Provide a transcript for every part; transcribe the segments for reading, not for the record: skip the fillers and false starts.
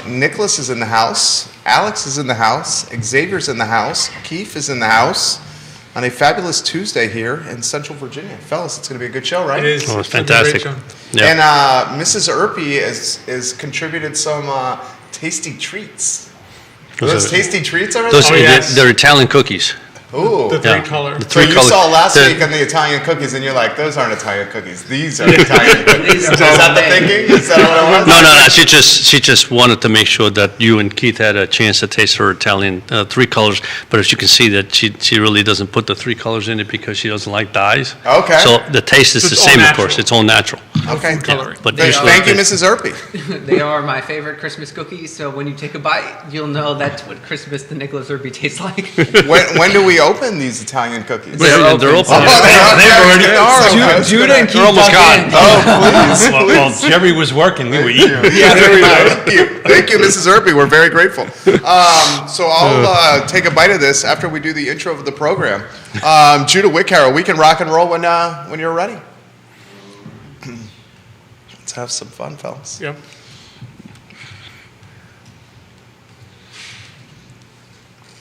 Nicholas is in the house, Alex is in the house, Xavier's in the house, Keith is in the house on a fabulous Tuesday here in Central Virginia. Fellas, it's going to be a good show, right? It is. Oh, it's fantastic. Yeah. And Mrs. Erpy has contributed some tasty treats. Those tasty treats are those, they're Italian cookies. Ooh. The three-color. So you saw last week on the Italian cookies, and you're like, those aren't Italian cookies. These are Italian cookies. Is that the thinking? Is that what it was? No. She just wanted to make sure that you and Keith had a chance to taste her Italian three colors. But as you can see, that she really doesn't put the three colors in it because she doesn't like dyes. Okay. So the taste is the same, of course. It's all natural. Okay. Yeah, but thank you, Mrs. Erpy. They are my favorite Christmas cookies. So when you take a bite, you'll know that's what Christmas to Nicholas Erpy tastes like. When do we open these Italian cookies? They're open. Judah and Keith almost gone. Oh, please. Well, Jerry was working. We were eating. Yeah, thank you, Mrs. Erpy. We're very grateful. So I'll take a bite of this after we do the intro of the program. Judah Wickhara, we can rock and roll when you're ready. Let's have some fun, fellas. Yep.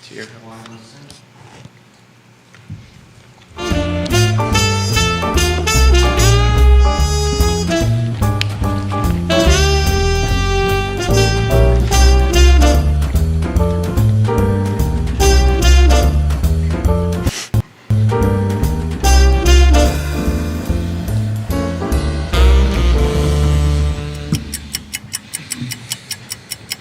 Cheers.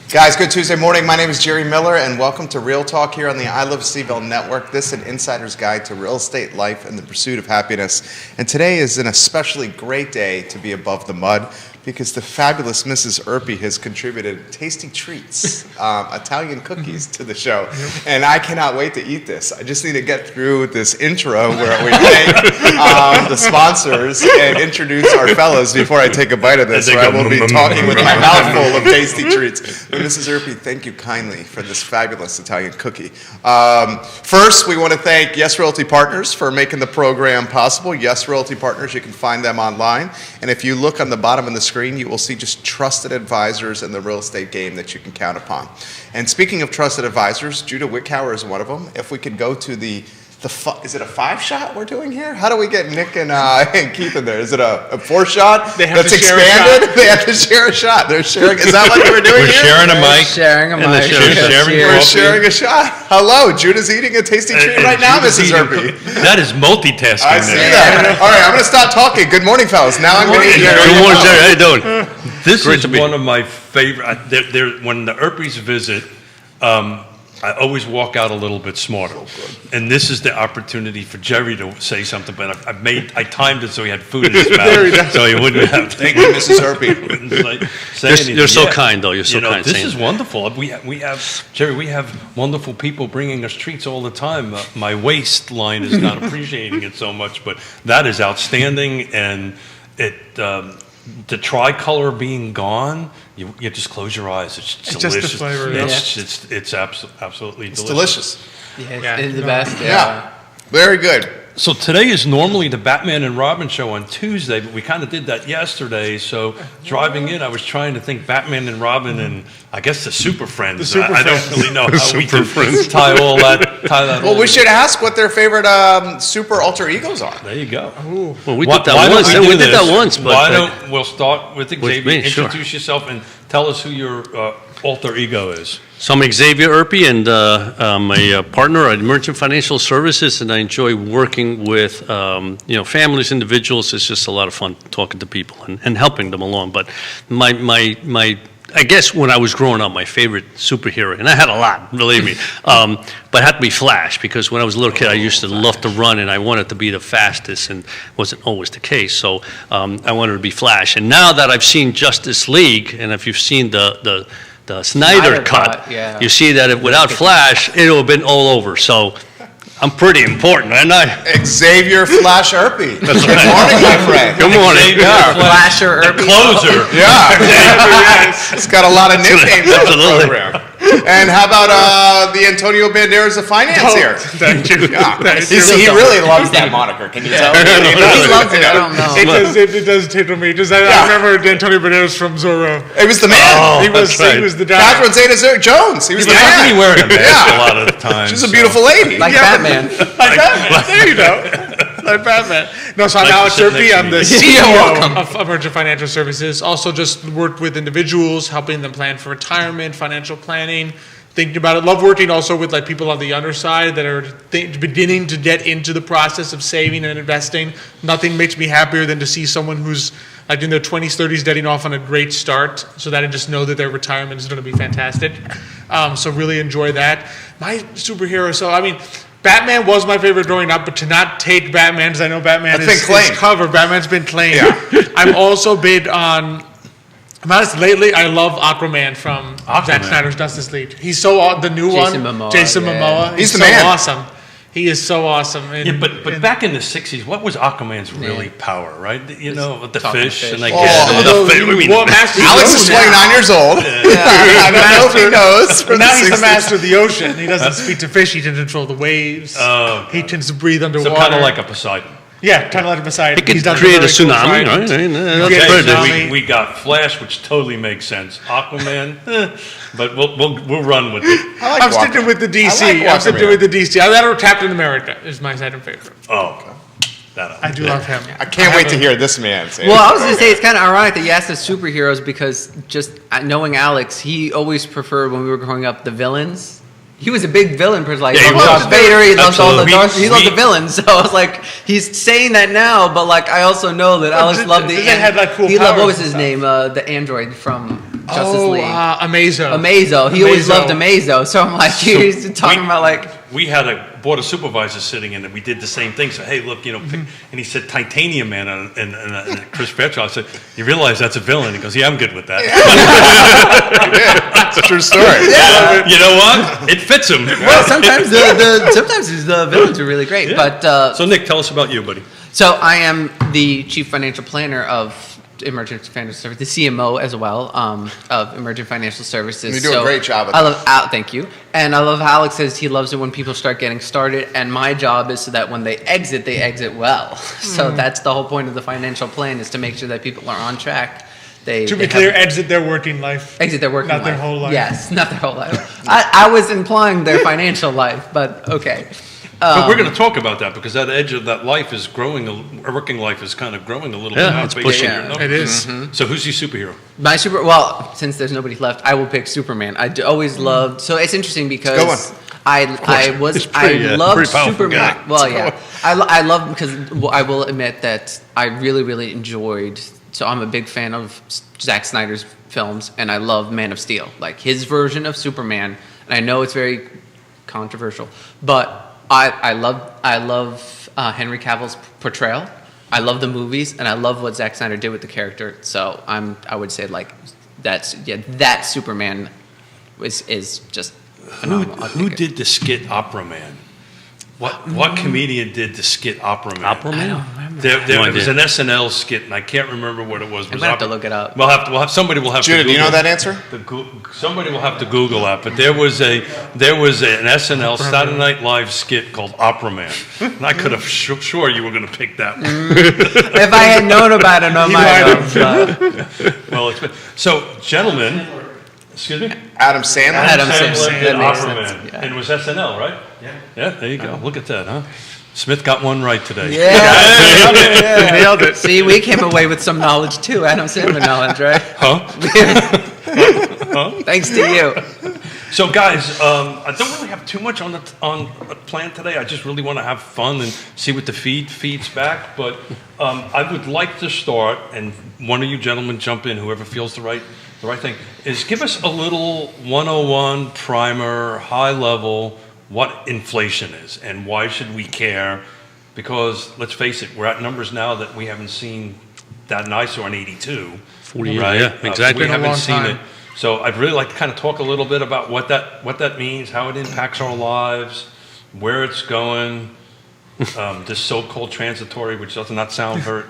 Guys, good Tuesday morning. My name is Jerry Miller, and welcome to Real Talk here on the I Love CVille Network. This is an insider's guide to real estate, life, and the pursuit of happiness. And today is an especially great day to be above the mud because the fabulous Mrs. Erpy has contributed tasty treats, Italian cookies to the show. And I cannot wait to eat this. I just need to get through this intro where we thank the sponsors and introduce our fellows before I take a bite of this, or I will be talking with my mouth full of tasty treats. But Mrs. Erpy, thank you kindly for this fabulous Italian cookie. First, we want to thank Yes Realty Partners for making the program possible. Yes Realty Partners, you can find them online. And if you look on the bottom of the screen, you will see just trusted advisors in the real estate game that you can count upon. And speaking of trusted advisors, Judah Wickhara is one of them. If we could go to is it a 5-shot we're doing here? How do we get Nick and Keith in there? Is it a 4-shot that's expanded? They have to share a shot. They're sharing. Is that what we're doing We're here? sharing a mic. Sharing a mic. We're sharing a shot. Hello, Judah's eating a tasty treat right now, Mrs. Erpy. That is multitasking. I see that. All right, I'm going to stop talking. Good morning, fellas. Now I'm going to eat Jerry. Good morning, Jerry. How you doing? This is one of my favorite. When the Erpys visit, I always walk out a little bit smarter. And this is the opportunity for Jerry to say something, but I timed it so he had food in his mouth, so he wouldn't have to. Thank you, Mrs. Erpy. You're so kind, though. You're so kind. This is wonderful. We have, Jerry, we have wonderful people bringing us treats all the time. My waistline is not appreciating it so much, but that is outstanding. And the tricolor being gone, you just close your eyes. It's delicious. Just the flavor. It's absolutely delicious. It's delicious. Yeah, it's the best. Yeah. Very good. So today is normally the Batman and Robin show on Tuesday, but we kind of did that yesterday. So driving in, I was trying to think Batman and Robin and I guess the Super Friends. I don't really know how we can tie that. Well, we should ask what their favorite super alter egos are. There you go. Well, we did that once. We did that once. But we'll start with Xavier. Introduce yourself and tell us who your alter ego is. So I'm Xavier Erpy, and I'm a partner at Merchant Financial Services, and I enjoy working with families, individuals. It's just a lot of fun talking to people and helping them along. But I guess when I was growing up, my favorite superhero, and I had a lot, believe me, but it had to be Flash, because when I was a little kid, I used to love to run, and I wanted to be the fastest, and wasn't always the case. So I wanted to be Flash. And now that I've seen Justice League, and if you've seen the Snyder cut, you see that without Flash, it would have been all over. So I'm pretty important, aren't I? Xavier Flash Erpy. Good morning, my friend. Good morning. Flasher Erpy. The closer. Yeah. He's got a lot of nicknames on the program. And how about the Antonio Banderas of finance here? Thank you. Yeah. Thank You you. see, he really loves that moniker. Can you tell? He loves it. I don't know. It does tickle me. Just I remember Antonio Banderas from Zorro. It was the man. Oh, He was that's right. he was the guy. Catherine Zeta-Jones. He was the He's man. actually wearing a mask Yeah. a lot of the time. She's a so- beautiful lady. Like Batman. Like Batman. There you go. Like Batman. No, so I'm Like Alex to sit next Serpi. to I'm me. the You're welcome. CEO of Emergent Financial Services. Also just worked with individuals, helping them plan for retirement, financial planning, thinking about it. Love working also with like people on the underside that are beginning to get into the process of saving and investing. Nothing makes me happier than to see someone who's like in their 20s, 30s getting off on a great start so that I just know that their retirement is going to be fantastic. So really enjoy that. My superhero, so I mean, Batman was my favorite growing up, but to not take Batman, because I know Batman That's is been claimed. covered. Batman's been claimed. Yeah. I'm also big on. I'm honest. Lately, I love Aquaman from Zack Aquaman. Snyder's Justice League. He's so the new Jason one. Momoa, Jason yeah. Momoa. He's the so man. awesome. He is so awesome. And, Yeah, but and- back in the 60s, what was Aquaman's really power, right? You know, with the talking fish, fish. and I Oh. guess Although the fish. he I mean, wore Master of the Alex is Ocean 29 years old. I don't know if he knows. From Now the he's the 60s. master of the ocean. He doesn't speak to fish. He can control the waves. Oh, He tends to breathe underwater. so kind of like a Poseidon. Yeah, kind of like a Poseidon. It He's could done create a very cool tsunami, trident. right? Yeah, That's Okay, pretty- tsunami. we got Flash, which totally makes sense. Aquaman, but we'll run with it. I like I'm Walker. sticking with the DC. I like I'm sticking Walker, with the DC. That or Captain America is my second favorite. Oh, that I do love him. I can't wait to hear this man say Well, it. I was going to say it's kind of ironic that you asked us superheroes because just knowing Alex, he always preferred when we were growing up the villains. He was a big villain person. Like, Yeah, he he loved was. Darth Vader, he loved all the Absolutely. Darth, he loved We- the villains. So I was like, he's saying that now, but like I also know that Alex did- loved the. did they have, like, cool he loved what powers was and his stuff? name? The android from Justice League. Amazo. Amazo. He always Amazo. loved Amazo. So I'm like, he's talking about like. we had a board of supervisors sitting in it. We did the same thing. So hey, look, pick, and he said Titanium Man, and Chris Fairchild. I said, you realize that's a villain? He goes, yeah, I'm good with that. It's a true story. You know what? It fits him. Well, sometimes sometimes the villains are really great, Yeah. but So Nick, tell us about you, buddy. so I am the chief financial planner of Emergent Financial Services, the CMO as well of Emergent Financial Services. You do a great job at I love thank you, and I love how Alex says he loves it when people start getting started, and my job is so that when they exit well. So that's the whole point of the financial plan is to make sure that people are on track. They To be they clear, have- exit their working life. exit their working not life. their whole life. Yes, not their whole life. I was implying their financial life, but okay. But we're going to talk about that because that edge of that life is growing. A working life is kind of growing a little Yeah, bit. now it's based pushing. on your numbers. It is. So who's your superhero? My well, since there's nobody left, I will pick Superman. Always loved. So it's interesting Good because one. I He's pretty, loved pretty powerful Superman. guy. Well, yeah, I love because I will admit that I really enjoyed. So I'm a big fan of Zack Snyder's films, and I love Man of Steel, like his version of Superman. And I know it's very controversial, but I love Henry Cavill's portrayal. I love the movies, and I love what Zack Snyder did with the character. So I would say like that Superman is just phenomenal. I'll Who take it. did the skit Opera Man? What comedian did the skit Opera Man? Opera Man? I don't remember. There No was idea. an SNL skit, and I can't remember what it was. I might have to look it up. Somebody will have Judah, to. do you know Google- that answer? Somebody will have to Google that. But there was an SNL Saturday Night Live skit called Opera Man, and I could have sure you were going to pick that one. If I had known about it, I might have. Well, so gentlemen, excuse me. Adam Sandler. Adam Sandler. did That makes Opera sense, Man, yeah. and it was SNL, right? Yeah. Yeah, there you go. Look at that, huh? Smith got one right today. Yeah, Nailed it. See, we came away with some knowledge too. Adam Sandler knowledge, right? Huh? Thanks to you. So, guys, I don't really have too much on the plan today. I just really want to have fun and see what the feeds back. But I would like to start, and one of you gentlemen jump in, whoever feels the right thing, is give us a little 101 primer, high level, what inflation is and why should we care? Because let's face it, we're at numbers now that we haven't seen that nice on 82. 40 years, right? yeah, exactly. We Been a haven't long seen time. it. So I'd really like to kind of talk a little bit about what that means, how it impacts our lives, where it's going. This so-called transitory, which does not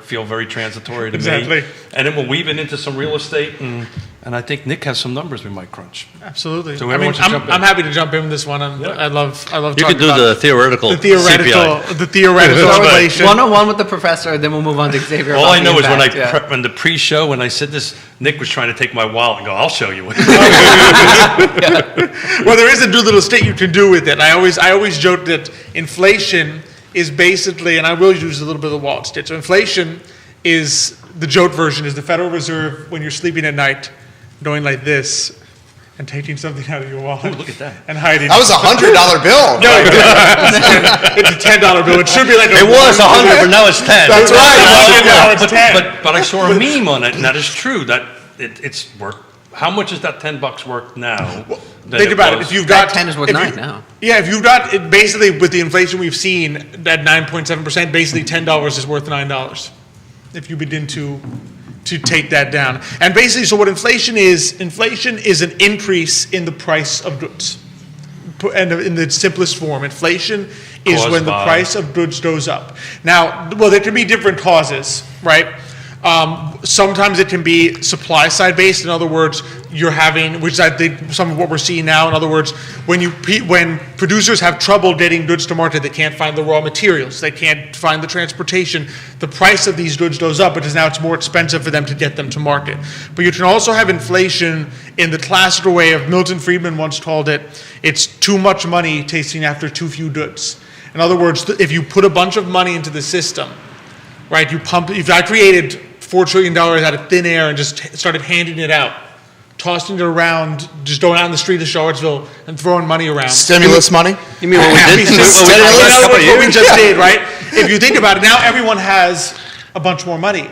feel very transitory to Exactly. me. And then we'll weave it into some real estate and And I think Nick has some numbers we might crunch. Absolutely. So I whoever mean, wants to jump in. I'm happy to jump in with this one. And Yeah. I love You talking could do about the theoretical the theoretical CPI. inflation. One with the professor, then we'll move on to Xavier. All about I the know is when I impact, yeah. prep in the pre-show, when I said this, Nick was trying to take my wallet and go, "I'll show you." Well, there is a little state you can do with it. I always joke that inflation is basically, and I will use a little bit of the wallet state. So inflation is, the joke version is the Federal Reserve when you're sleeping at night, going like this and taking something out of your wallet. Ooh, look at that. And hiding. That was a $100 bill. No, it's a $10 bill. It should be like It was 100, but now it's 10. That's right. Now it's 10. But I saw a meme on it, and that is true. That it's worth. How much is that $10 worth now? than Think about it. was? If you've That got 10 is worth if you- 9 now. Yeah, if you've got it, basically with the inflation we've seen at 9.7%, basically $10 is worth $9 if you begin to take that down. And basically, so what inflation is an increase in the price of goods. And in the simplest form, inflation is Caused when the by- price of goods goes up. Now, well, there can be different causes, right? Sometimes it can be supply side based. In other words, you're having, which I think some of what we're seeing now. In other words, when producers have trouble getting goods to market, they can't find the raw materials, they can't find the transportation, the price of these goods goes up because now it's more expensive for them to get them to market. But you can also have inflation in the classical way of Milton Friedman once called it, it's too much money chasing after too few goods. In other words, if you put a bunch of money into the system, right, if I created $4 trillion out of thin air and just started handing it out, tossing it around, just going out in the street of Charlottesville and throwing money around. Stimulus money? You mean what we did? What we just did, right? If you think about it, now everyone has a bunch more money.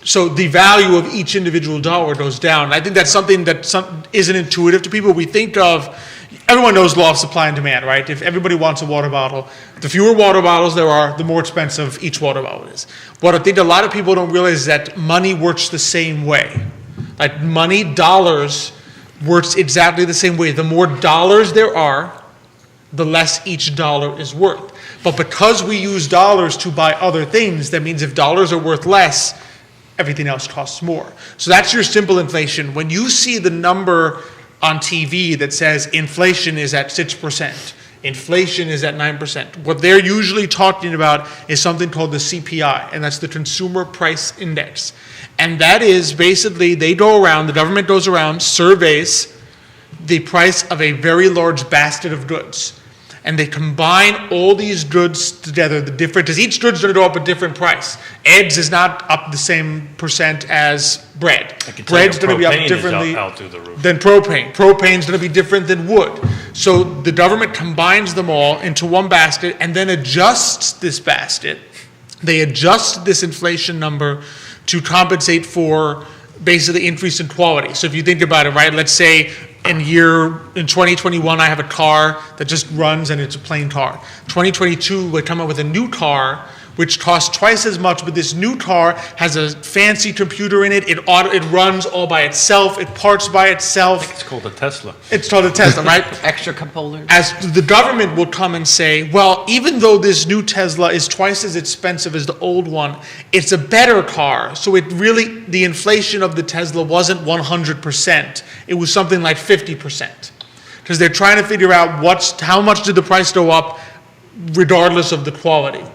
So the value of each individual dollar goes down. And I think that's something that isn't intuitive to people. We think of, everyone knows law of supply and demand, right? If everybody wants a water bottle, the fewer water bottles there are, the more expensive each water bottle is. What I think a lot of people don't realize is that money works the same way. Like money, dollars, works exactly the same way. The more dollars there are, the less each dollar is worth. But because we use dollars to buy other things, that means if dollars are worth less, everything else costs more. So that's your simple inflation. When you see the number on TV that says inflation is at 6%, inflation is at 9%, what they're usually talking about is something called the CPI, and that's the Consumer Price Index. And that is basically, the government goes around, surveys the price of a very large basket of goods. And they combine all these goods together, because each good's going to go up a different price. Eggs is not up the same percent as bread. Bread's going to be up differently out through the roof. than propane. Propane's going to be different than wood. So the government combines them all into one basket and then adjusts this basket. They adjust this inflation number to compensate for basically increase in quality. So if you think about it, right, let's say in 2021, I have a car that just runs and it's a plain car. 2022, we come up with a new car which costs twice as much, but this new car has a fancy computer in it. It runs all by itself. It parts by itself. It's called a Tesla. It's called a Tesla, right? Extra components. As the government will come and say, well, even though this new Tesla is twice as expensive as the old one, it's a better car. So the inflation of the Tesla wasn't 100%. It was something like 50%. Because they're trying to figure out how much did the price go up regardless of the quality.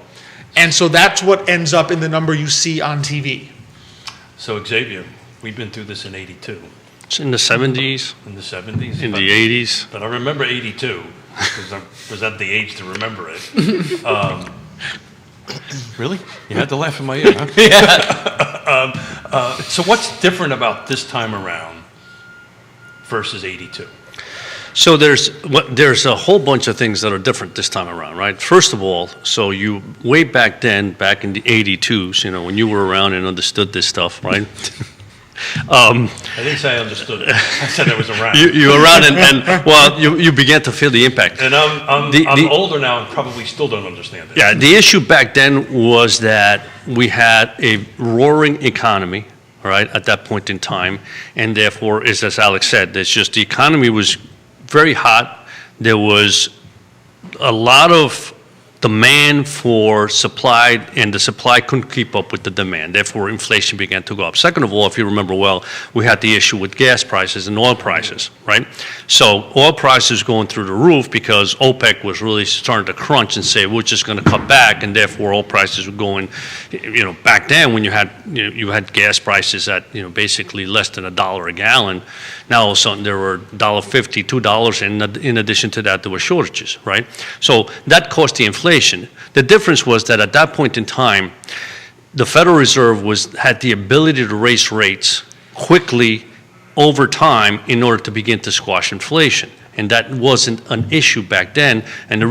And so that's what ends up in the number you see on TV. So Xavier, we've been through this in '82, It's in the 70s, in the '70s, in the 80s. But I remember '82 because I was at the age to remember it. Really? You had to laugh in my ear, huh? Yeah. So what's different about this time around versus '82? So there's a whole bunch of things that are different this time around, right? First of all, so you way back then, back in the '82s, when you were around and understood this stuff, right? I didn't say I understood it. I said I was around. You were around and well, you began to feel the impact. And I'm older now and probably still don't understand it. Yeah, the issue back then was that we had a roaring economy, right, at that point in time, and therefore, as Alex said, it's just the economy was very hot. There was a lot of demand for supply, and the supply couldn't keep up with the demand. Therefore, inflation began to go up. Second of all, if you remember well, we had the issue with gas prices and oil prices, right? So oil prices going through the roof because OPEC was really starting to crunch and say, we're just going to cut back, and therefore oil prices were going, back then when you had gas prices at, basically less than $1 a gallon. Now all of a sudden there were $1.50, $2, and in addition to that, there were shortages, right? So that caused the inflation. The difference was that at that point in time, the Federal Reserve had the ability to raise rates quickly over time in order to begin to squash inflation. And that wasn't an issue back then. And the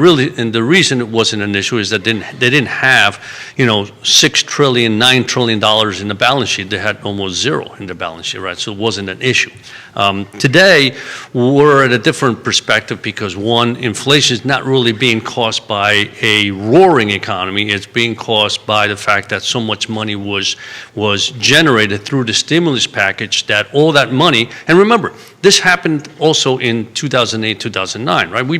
reason it wasn't an issue is that they didn't have, $6 trillion, $9 trillion in the balance sheet. They had almost zero in the balance sheet, right? So it wasn't an issue. Today, we're at a different perspective because one, inflation is not really being caused by a roaring economy. It's being caused by the fact that so much money was generated through the stimulus package, that all that money, and remember, this happened also in 2008, 2009, right? We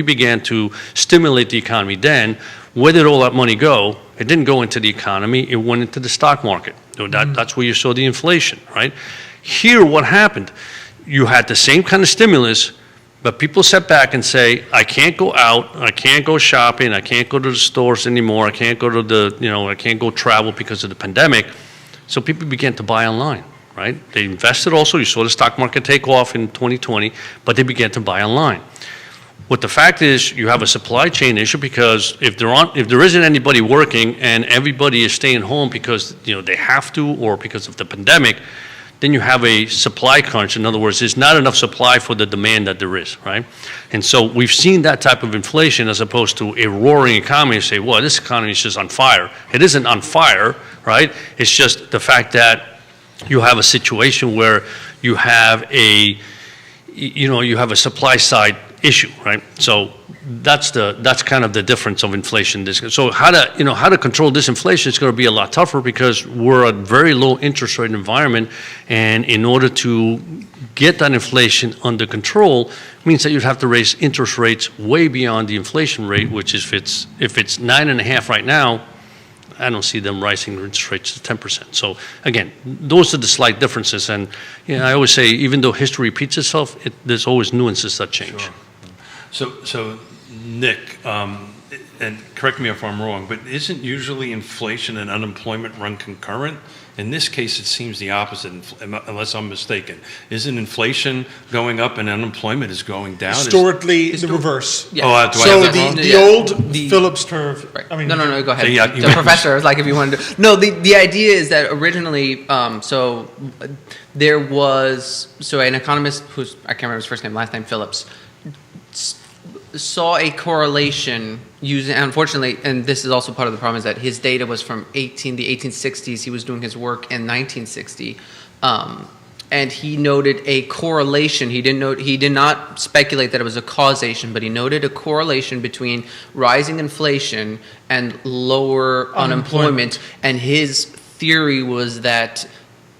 began to stimulate the economy then. Where did all that money go? It didn't go into the economy. It went into the stock market. That's where you saw the inflation, right? Here, what happened? You had the same kind of stimulus, but people sat back and say, I can't go out, I can't go shopping, I can't go to the stores anymore, I can't go to I can't go travel because of the pandemic. So people began to buy online. Right? They invested also. You saw the stock market take off in 2020, but they began to buy online. What the fact is, you have a supply chain issue because if there isn't anybody working and everybody is staying home because they have to or because of the pandemic, then you have a supply crunch. In other words, there's not enough supply for the demand that there is, right? And so we've seen that type of inflation as opposed to a roaring economy. You say, well, this economy is just on fire. It isn't on fire, right? It's just the fact that you have a situation where you have a supply side issue, right? So that's kind of the difference of inflation. So how to control this inflation is going to be a lot tougher because we're a very low interest rate environment, and in order to get that inflation under control means that you'd have to raise interest rates way beyond the inflation rate, which is if it's 9.5 right now. I don't see them rising interest rates to 10%. So again, those are the slight differences. And I always say, even though history repeats itself, there's always nuances that change. Sure. So Nick, and correct me if I'm wrong, but isn't usually inflation and unemployment run concurrent? In this case, it seems the opposite, unless I'm mistaken. Isn't inflation going up and unemployment is going down? Historically, the reverse. Yeah. Oh, do I So have that wrong? the old Phillips curve. Right. I mean, No, go ahead. Yeah, The professor, like if you wanted to. No, the idea is that originally, there was, an economist who's, I can't remember his first name, last name, Phillips, saw a correlation using, unfortunately, and this is also part of the problem, is that his data was from the 1860s. He was doing his work in 1960. And he noted a correlation. He did not speculate that it was a causation, but he noted a correlation between rising inflation and lower unemployment. And his theory was that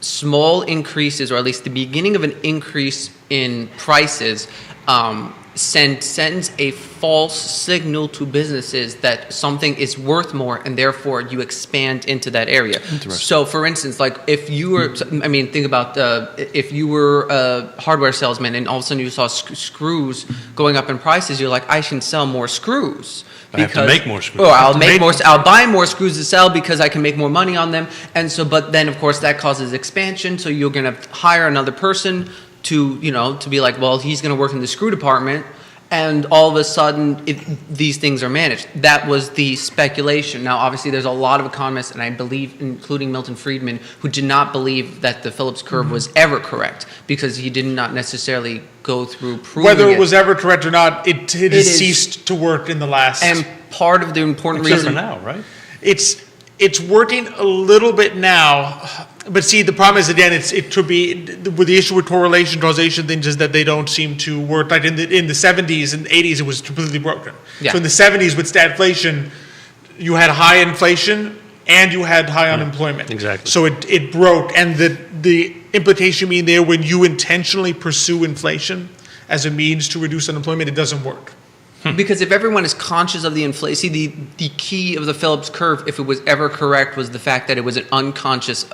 small increases, or at least the beginning of an increase in prices, sends a false signal to businesses that something is worth more, and therefore you expand into that area. So, for instance, like if you were, think about if you were a hardware salesman and all of a sudden you saw screws going up in prices, you're like, I can sell more screws. I have to make more screws. Or I'll buy more screws to sell because I can make more money on them. And so, but then of course that causes expansion. So you're going to hire another person to be like, well, he's going to work in the screw department, and all of a sudden these things are managed. That was the speculation. Now, obviously, there's a lot of economists, and I believe, including Milton Friedman, who did not believe that the Phillips curve was ever correct because he did not necessarily go through proving whether it was ever correct or not, it has ceased to work in the last. And part of the important Except reason for now, right? It's working a little bit now, but see, the problem is, again, it could be with the issue with correlation, causation things is that they don't seem to work. Like in the 70s and 80s, it was completely broken. Yeah. So in the 70s with stagflation, you had high inflation and you had high unemployment. Exactly. So it broke, and the implication being there, when you intentionally pursue inflation as a means to reduce unemployment, it doesn't work. Because if everyone is conscious of the inflation, see, the key of the Phillips curve, if it was ever correct, was the fact that it was an unconscious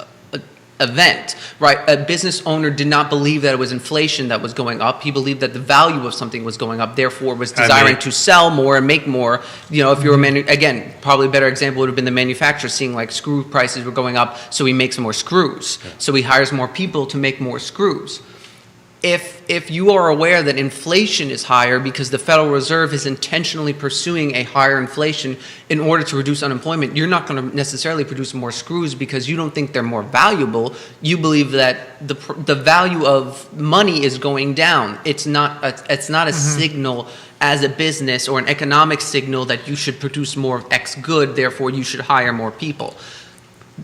event, right? A business owner did not believe that it was inflation that was going up. He believed that the value of something was going up, therefore was desiring to sell more and make more. You know, if you're again, probably a better example would have been the manufacturer seeing like screw prices were going up, so he makes more screws. Yeah. So he hires more people to make more screws. If you are aware that inflation is higher because the Federal Reserve is intentionally pursuing a higher inflation in order to reduce unemployment, you're not going to necessarily produce more screws because you don't think they're more valuable. You believe that the value of money is going down. It's not a signal as a business or an economic signal that you should produce more of X good, therefore you should hire more people.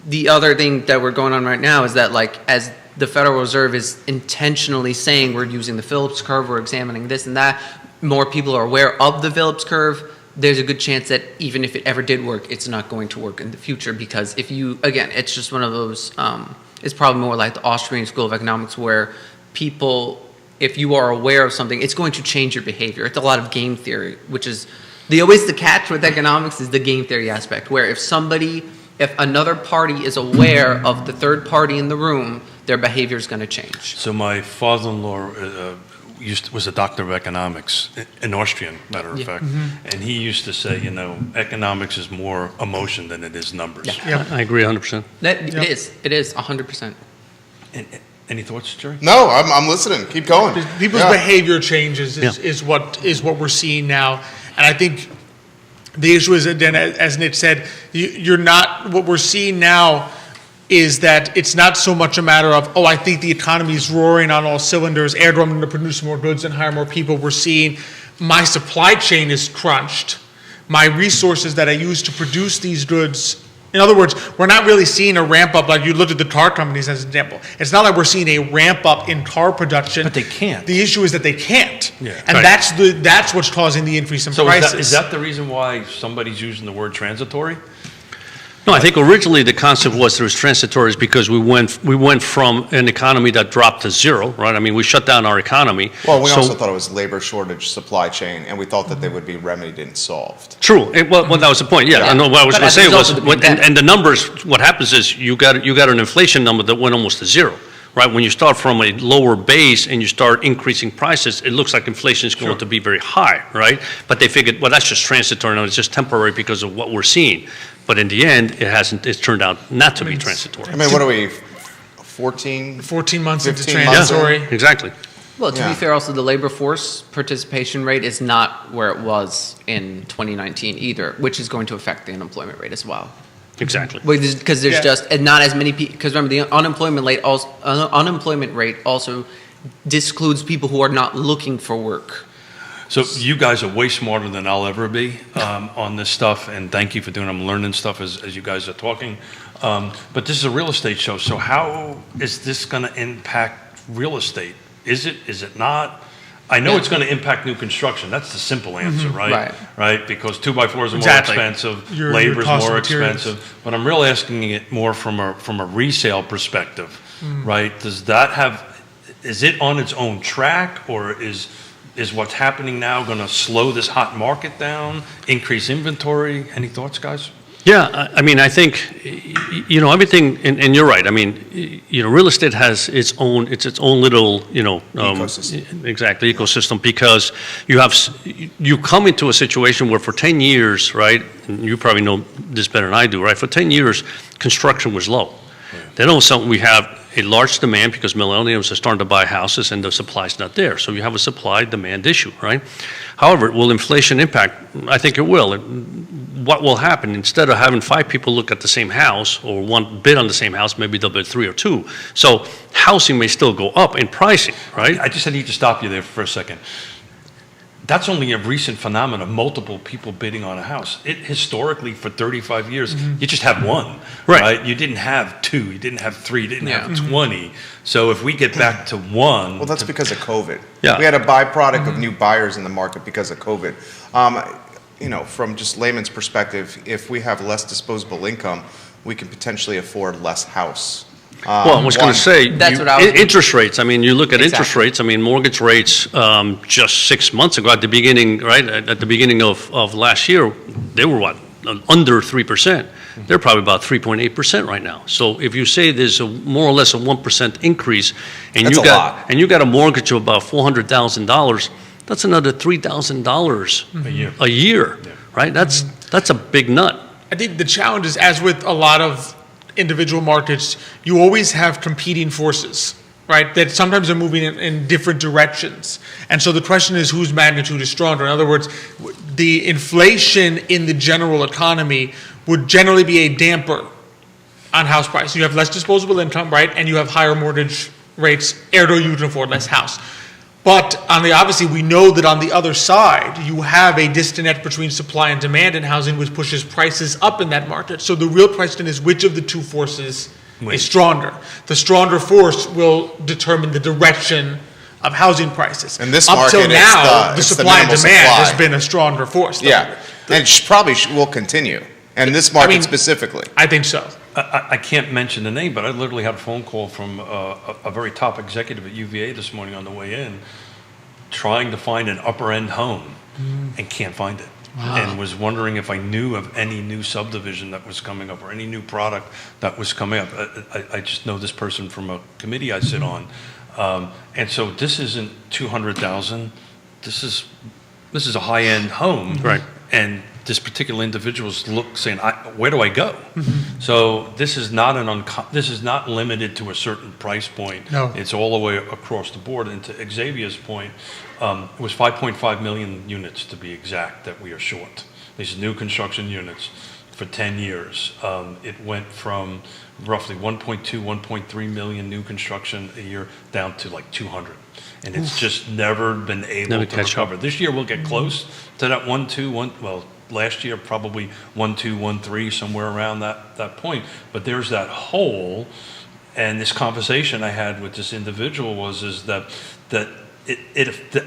The other thing that we're going on right now is that, like, as the Federal Reserve is intentionally saying we're using the Phillips curve, we're examining this and that, more people are aware of the Phillips curve, there's a good chance that even if it ever did work, it's not going to work in the future, because if you, again, it's just one of those, it's probably more like the Austrian School of Economics, where people, if you are aware of something, it's going to change your behavior. It's a lot of game theory, which is, always the catch with economics is the game theory aspect, where if another party is aware of the third party in the room, their behavior is going to change. So my father-in-law was a doctor of economics, an Austrian, matter of fact, and he used to say, you know, economics is more emotion than it is numbers. Yeah. I agree 100%. It is 100%. Any thoughts, Jerry? No, I'm listening. Keep going. People's behavior changes is what we're seeing now, and I think the issue is, again, as Nick said, you're not. What we're seeing now is that it's not so much a matter of, I think the economy is roaring on all cylinders, ergo I'm going to produce more goods and hire more people. We're seeing my supply chain is crunched. My resources that I use to produce these goods. In other words, we're not really seeing a ramp up like you looked at the car companies as an example. It's not like we're seeing a ramp up in car production. But they can't. The issue is that they can't. Yeah. And that's what's causing the increase in prices. Is that the reason why somebody's using the word transitory? No, I think originally the concept was there was transitory because we went from an economy that dropped to zero, right? I mean, we shut down our economy. Well, we also thought it was labor shortage, supply chain, and we thought that they would be remedied and solved. True. Well, that was the point. Yeah. I know what I was going to say was, and the numbers. What happens is you got an inflation number that went almost to zero. Right, when you start from a lower base and you start increasing prices, it looks like inflation is going to be very high, right? But they figured, well, that's just transitory, and it's just temporary because of what we're seeing. But in the end, it hasn't. It's turned out not to be transitory. I mean, what are we, 14 months into 15 months transitory? Yeah, exactly. Well, to be fair, also the labor force participation rate is not where it was in 2019 either, which is going to affect the unemployment rate as well. Exactly. Because there's just not as many people. Because remember, the unemployment rate also discludes people who are not looking for work. So you guys are way smarter than I'll ever be on this stuff, and thank you for doing it. I'm learning stuff as you guys are talking. But this is a real estate show, so how is this going to impact real estate? Is it? Is it not? I know it's going to impact new construction. That's the simple answer, right? Right, because 2x4s are more expensive, labor is more expensive. But I'm really asking it more from a resale perspective, right? Does that is it on its own track, or is what's happening now going to slow this hot market down, increase inventory? Any thoughts, guys? Yeah, I mean, I think, everything, and you're right. I mean, real estate has its own little, ecosystem. Exactly, ecosystem, because you come into a situation where for 10 years, right, and you probably know this better than I do, right, for 10 years, construction was low. Then all of a sudden we have a large demand because millennials are starting to buy houses and the supply's not there. So you have a supply-demand issue, right? However, will inflation impact? I think it will. What will happen? Instead of having 5 people look at the same house or one bid on the same house, maybe they'll bid 3 or 2. So housing may still go up in pricing, right? I just need to stop you there for a second. That's only a recent phenomenon, multiple people bidding on a house. Historically, for 35 years, you just have one, right? You didn't have 2, you didn't have 3, you didn't have 20. So if we get back to 1... Well, that's because of COVID. Yeah. We had a byproduct of new buyers in the market because of COVID. From just layman's perspective, if we have less disposable income, we can potentially afford less house. Well, I was going one. to say, That's what I was- interest rates, I mean, you look at interest Exactly. rates, I mean, mortgage rates, just 6 months ago, at the beginning, right, at the beginning of last year, they were what, under 3%. They're probably about 3.8% right now. So if you say there's more or less a 1% increase, and That's you a lot. got a mortgage of about $400,000, that's another $3,000 a year, right? That's a big nut. I think the challenge is, as with a lot of individual markets, you always have competing forces, right? That sometimes are moving in different directions. And so the question is, whose magnitude is stronger? In other words, the inflation in the general economy would generally be a damper on house price. You have less disposable income, right? And you have higher mortgage rates, ergo you can afford less house. But obviously, we know that on the other side, you have a disconnect between supply and demand in housing, which pushes prices up in that market. So the real question is, which of the two forces is stronger? The stronger force will determine the direction of housing prices. In this Up market, till it's now, the- the it's the supply and minimal demand supply. has been a stronger force. Yeah, and it probably will continue, and this market specifically. I think so. I can't mention the name, but I literally had a phone call from a very top executive at UVA this morning on the way in, trying to find an upper-end home and can't find it. And was wondering if I knew of any new subdivision that was coming up or any new product that was coming up. I just know this person from a committee I sit on. And so this isn't 200,000. This is a high-end home. Right. And this particular individual's saying, where do I go? So this is not this is not limited to a certain price point. No. It's all the way across the board. And to Xavier's point, it was 5.5 million units to be exact that we are short. These new construction units for 10 years. It went from roughly 1.2, 1.3 million new construction a year down to like 200. And it's just never been able Never to catch up. recover. This year we'll get close to that 1.2, well, last year probably 1.2, 1.3, somewhere around that point. But there's that hole, and this conversation I had with this individual is that the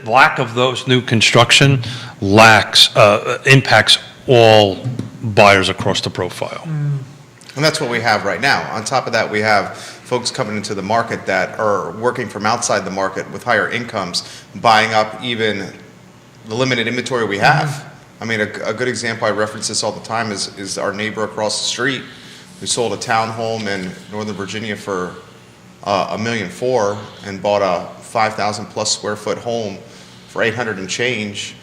lack of those new construction impacts all buyers across the profile. And that's what we have right now. On top of that, we have folks coming into the market that are working from outside the market with higher incomes, buying up even the limited inventory we have. I mean, a good example, I reference this all the time, is our neighbor across the street who sold a townhome in Northern Virginia for $1.4 million and bought a 5,000 plus square foot home for 800 and change,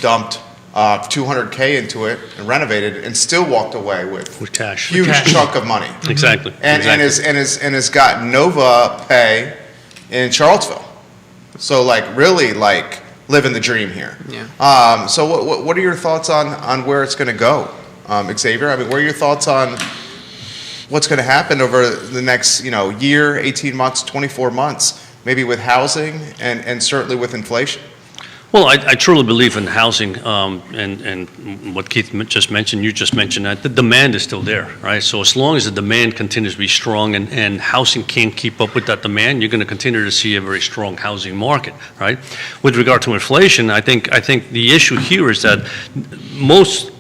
dumped $200K into it and renovated it, and still walked away with Cash. huge chunk of money. Exactly. And exactly. has got Nova Pay in Charlottesville. So really living the dream here. Yeah. So what are your thoughts on where it's going to go, Xavier? I mean, what are your thoughts on what's going to happen over the next year, 18 months, 24 months, maybe with housing and certainly with inflation? Well, I truly believe in housing, and what Keith just mentioned, you just mentioned that the demand is still there, right? So as long as the demand continues to be strong and housing can't keep up with that demand, you're going to continue to see a very strong housing market, right? With regard to inflation, I think the issue here is that most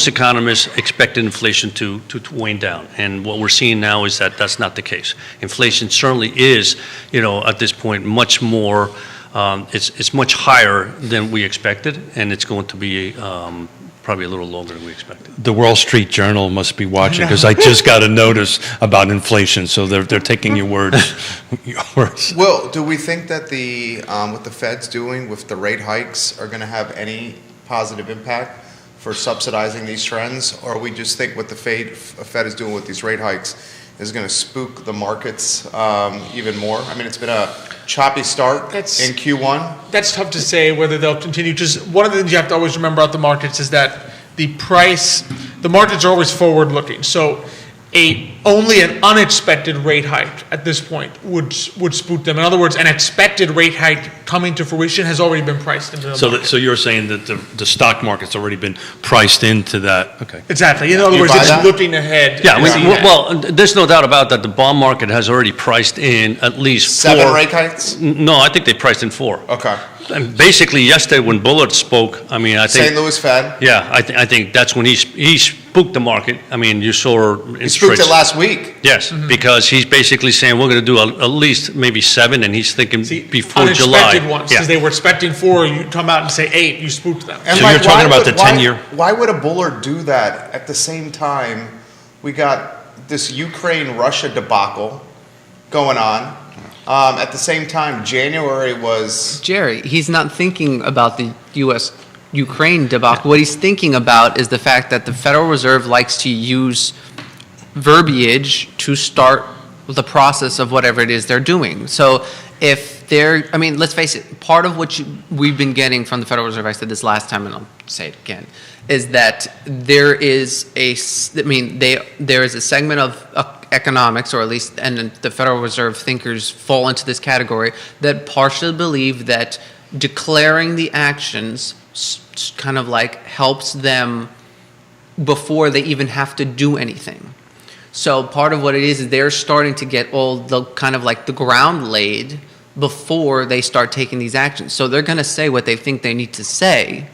economists expect inflation to wane down, and what we're seeing now is that that's not the case. Inflation certainly is, at this point, much more. It's much higher than we expected, and it's going to be probably a little longer than we expected. The Wall Street Journal must be watching, because I just got a notice about inflation, so they're taking your words. Well, do we think that what the Fed's doing with the rate hikes are going to have any positive impact for subsidizing these trends, or we just think what the Fed is doing with these rate hikes is going to spook the markets even more? I mean, it's been a choppy start in Q1. That's tough to say whether they'll continue. Just one of the things you have to always remember about the markets is that the markets are always forward-looking. So only an unexpected rate hike at this point would spook them. In other words, an expected rate hike coming to fruition has already been priced into the market. So you're saying that the stock market's already been priced into that? Okay. Exactly. In other You words, buy it's that? looking ahead. Yeah, and seeing that. well, there's no doubt about that. The bond market has already priced in at least 7 4 rate hikes? No, I think they priced in 4. Okay. And basically, yesterday when Bullard spoke, I mean, I think St. Louis Fed? Yeah, I think that's when he's spooked the market. I mean, you saw He interest spooked rates. it last week. Yes, because he's basically saying we're going to do at least maybe 7, and he's thinking before July. Unexpected ones, Yeah. because they were expecting 4, you come out and say 8, you spooked them. And So you're talking about the 10-year? Why would a buller do that at the same time we got this Ukraine-Russia debacle going on? At the same time, January was... Jerry, he's not thinking about the U.S.-Ukraine debacle. What he's thinking about is the fact that the Federal Reserve likes to use verbiage to start the process of whatever it is they're doing. So if they're, I mean, let's face it, part of what we've been getting from the Federal Reserve, I said this last time and I'll say it again, is that there is there is a segment of economics, or at least, and the Federal Reserve thinkers fall into this category, that partially believe that declaring the actions kind of like helps them before they even have to do anything. So part of what it is they're starting to get all the kind of like the ground laid before they start taking these actions. So they're going to say what they think they need to say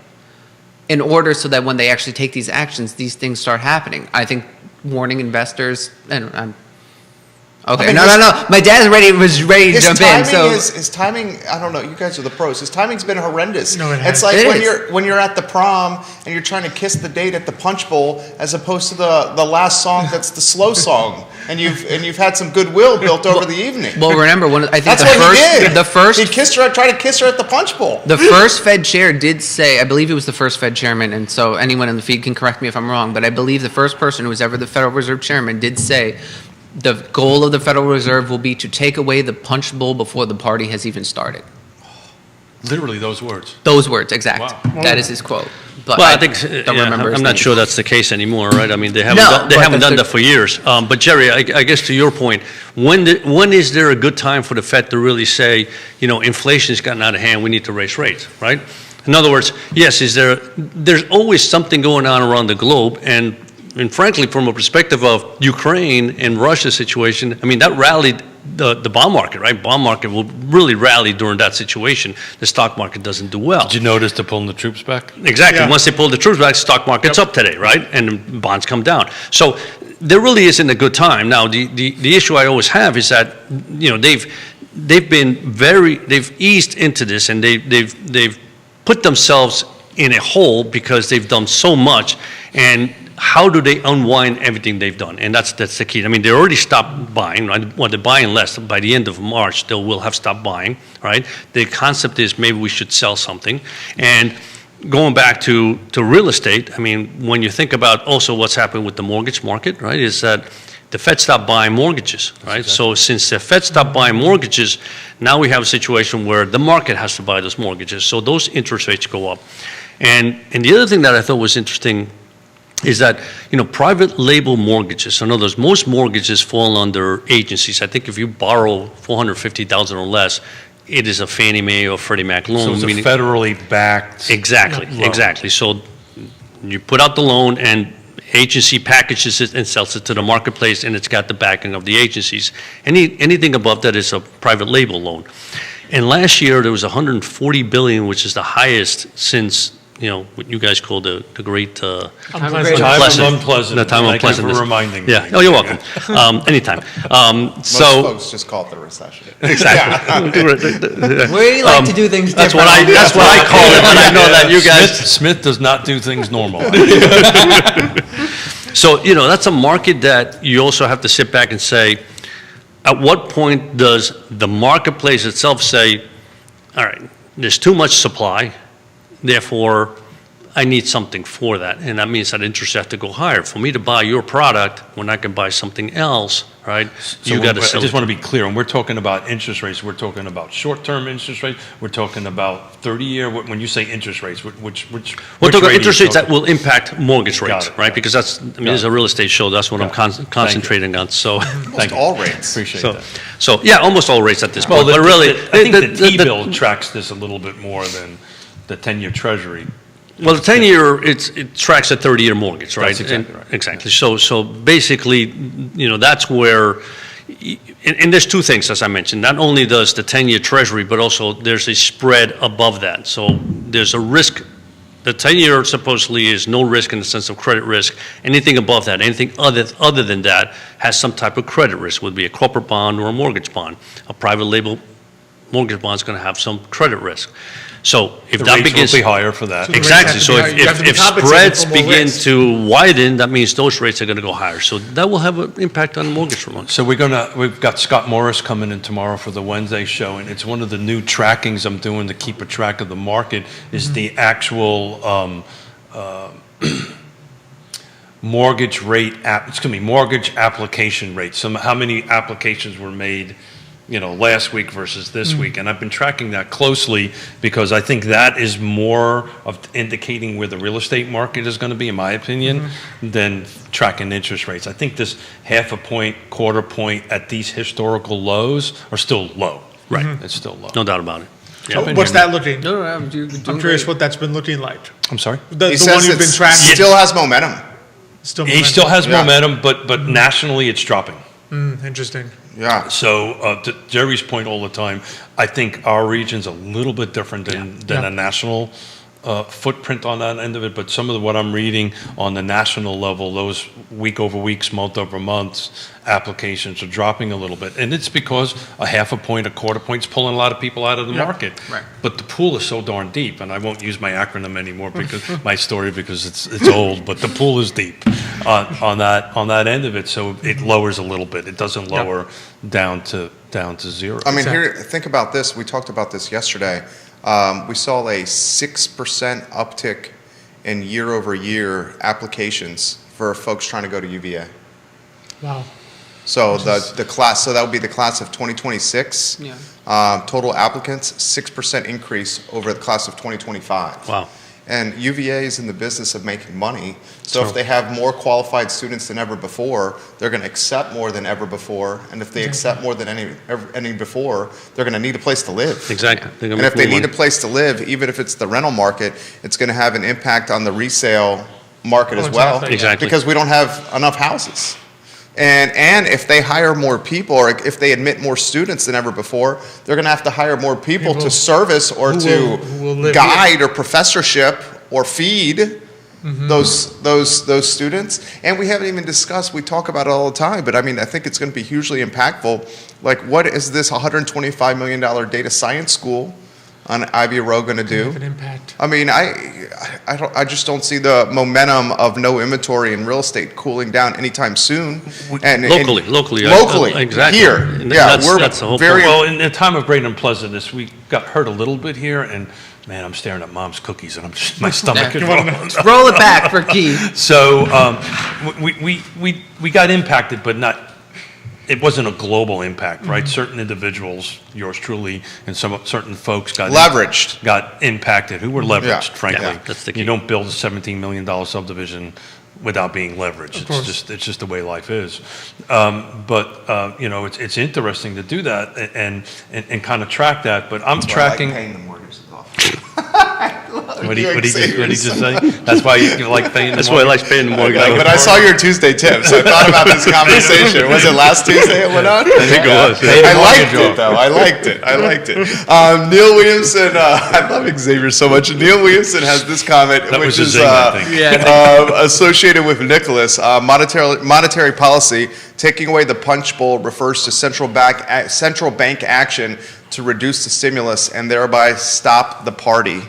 in order so that when they actually take these actions, these things start happening. I think warning investors, and I'm okay. I mean, No. My dad was ready to jump in. So his timing, I don't know. You guys are the pros. His timing's been horrendous. No, it It's has. like It when you're at the prom and you're trying to kiss the date at the punch bowl, as opposed to the last song that's the slow song, and you've had some goodwill built over the evening. well, remember I think That's what he did. the first He kissed her. Tried to kiss her at the punch bowl. The first Fed chair did say, I believe it was the first Fed chairman, and so anyone in the feed can correct me if I'm wrong, but I believe the first person who was ever the Federal Reserve chairman did say the goal of the Federal Reserve will be to take away the punch bowl before the party has even started. Literally those words. Those words, exact. Wow. That is his quote. But Well, I think don't yeah, remember his I'm not name. sure that's the case anymore, right? I mean, they haven't No, done, they but haven't that's done the- that for years. But Jerry, I guess to your point, when is there a good time for the Fed to really say, inflation's gotten out of hand, we need to raise rates, right? In other words, yes, there's always something going on around the globe, and frankly, from a perspective of Ukraine and Russia situation, I mean, that rallied the bond market, right? Bond market will really rally during that situation. The stock market doesn't do well. Did you notice they're pulling the troops back? Exactly. Yeah. Once they pull the troops back, stock market's up today, right? And the bonds come down. So there really isn't a good time. Now, the issue I always have is that, they've eased into this, and they've put themselves in a hole because they've done so much. And how do they unwind everything they've done? And that's the key. I mean, they already stopped buying, right? Well, they're buying less. By the end of March, they will have stopped buying, right? The concept is maybe we should sell something. And going back to real estate, I mean, when you think about also what's happened with the mortgage market, right, is that the Fed stopped buying mortgages, right? So since the Fed stopped buying mortgages, now we have a situation where the market has to buy those mortgages. So those interest rates go up. And the other thing that I thought was interesting is that, private label mortgages, in other words, most mortgages fall under agencies. I think if you borrow $450,000 or less, it is a Fannie Mae or Freddie Mac loan. So it's a meaning- federally backed. Exactly, loan. exactly. So you put out the loan, and agency packages it and sells it to the marketplace, and it's got the backing of the agencies. Anything above that is a private label loan. And last year, there was $140 billion, which is the highest since, what you guys call the great Time Pleasant. of unpleasant. The time of Thank you unpleasantness. for reminding me. Yeah. Oh, you're welcome. Anytime. Most folks just call it the recession. Exactly. We like to do things That's differently. what I call it, and I know that you guys. Smith does not do things normal. So, that's a market that you also have to sit back and say, at what point does the marketplace itself say, all right, there's too much supply, therefore I need something for that, and that means that interest have to go higher. For me to buy your product, when I can buy something else, right? So You got to I sell. just want to be clear, when we're talking about interest rates, we're talking about short-term interest rates, we're talking about 30-year, when you say interest rates, which We're which talking rate are interest you rates that talking? will impact mortgage Got rates, it, right? got Because that's, this is a real estate show, that's what I'm concentrating on, so. Almost all rates. Appreciate So, that. so, yeah, almost all rates at this Well, point, but really. I think the T-bill tracks this a little bit more than the 10-year Treasury. Well, the 10-year, it tracks a 30-year mortgage, right? That's exactly And- right. Exactly. So basically, that's where, and there's two things, as I mentioned. Not only does the 10-year Treasury, but also there's a spread above that. So there's a risk the 10-year supposedly is no risk in the sense of credit risk. Anything above that, anything other than that, has some type of credit risk. Would be a corporate bond or a mortgage bond. A private label mortgage bond is going to have some credit risk. So if The that rates begins will be higher for that. So the rates exactly, have to so be higher. You have to be if compensated spreads for more begin risk. to widen, that means those rates are going to go higher. So that will have an impact on mortgage loans. So we've got Scott Morris coming in tomorrow for the Wednesday show, and it's one of the new trackings I'm doing to keep a track of the market is the actual mortgage rate mortgage application rate. How many applications were made, last week versus this week, and I've been tracking that closely because I think that is more of indicating where the real estate market is going to be, in my opinion, than tracking interest rates. I think this half a point, quarter point at these historical lows are still low. Right. It's still low. No doubt about it. So what's that looking? No, I'm doing I'm curious what that's been looking like. I'm sorry? The He one says you've been it tracking. still has momentum. Still He still has Yeah. momentum, but nationally it's dropping. Interesting. Yeah. So to Jerry's point all the time, I think our region's a little bit different than Yeah. a national footprint on that end of it. But some of what I'm reading on the national level, those week over weeks, month over months, applications are dropping a little bit. And it's because a half a point, a quarter point is pulling a lot of people out of the market. Right. But the pool is so darn deep, and I won't use my acronym anymore because my story because it's old. But the pool is deep on that end of it, so it lowers a little bit. It doesn't lower down to zero. I mean, Exactly. think about this. We talked about this yesterday. We saw a 6% uptick in year-over-year applications for folks trying to go to UVA. Wow. So the class, so that would be the class of 2026. Yeah. Total applicants, 6% increase over the class of 2025. Wow. And UVA is in the business of making money. So if they have more qualified students than ever before, they're going to accept more than ever before. And if they accept more than any before, they're going to need a place to live. Exactly. They're gonna And if make they more need a money. place to live, even if it's the rental market, it's going to have an impact on the resale market Oh, as well. exactly. Exactly. Because we don't have enough houses. And if they hire more people, or if they admit more students than ever before, they're going to have to hire more people to service or who will live guide or professorship or feed those students. And we haven't even discussed, we talk about it all the time, but I mean, I think it's going to be hugely impactful. Like, what is this $125 million data science school on Ivy Road going to do? Have an impact. I mean, I just don't see the momentum of no inventory in real estate cooling down anytime soon. And Locally. Exactly. here, And yeah, that's we're the whole very point. Well, in a time of great unpleasantness, we got hurt a little bit here, and man, I'm staring at Mom's cookies, and my stomach is rolling. Roll it back for Keith. So we got impacted, but not. It wasn't a global impact, right? Certain individuals, yours truly, and certain folks got impacted who were leveraged. Yeah. Frankly, Yeah, that's the key. You don't build a $17 million subdivision without being leveraged. course. It's just the way life is. It's interesting to do that and kind of track that. But I'm tracking. paying the mortgages off. What did he just say? That's why you like paying. That's why I like paying the mortgage. But I saw your Tuesday tip, so I thought about this conversation. Was it last Tuesday it went on? I think it was. Pay the I liked mortgage it, though. I liked it. Neil Williamson, I love Xavier so much. Neil Williamson has this comment, That which was is a zing, I think. associated with Nicholas. Monetary policy, taking away the punch bowl refers to central bank action to reduce the stimulus and thereby stop the party.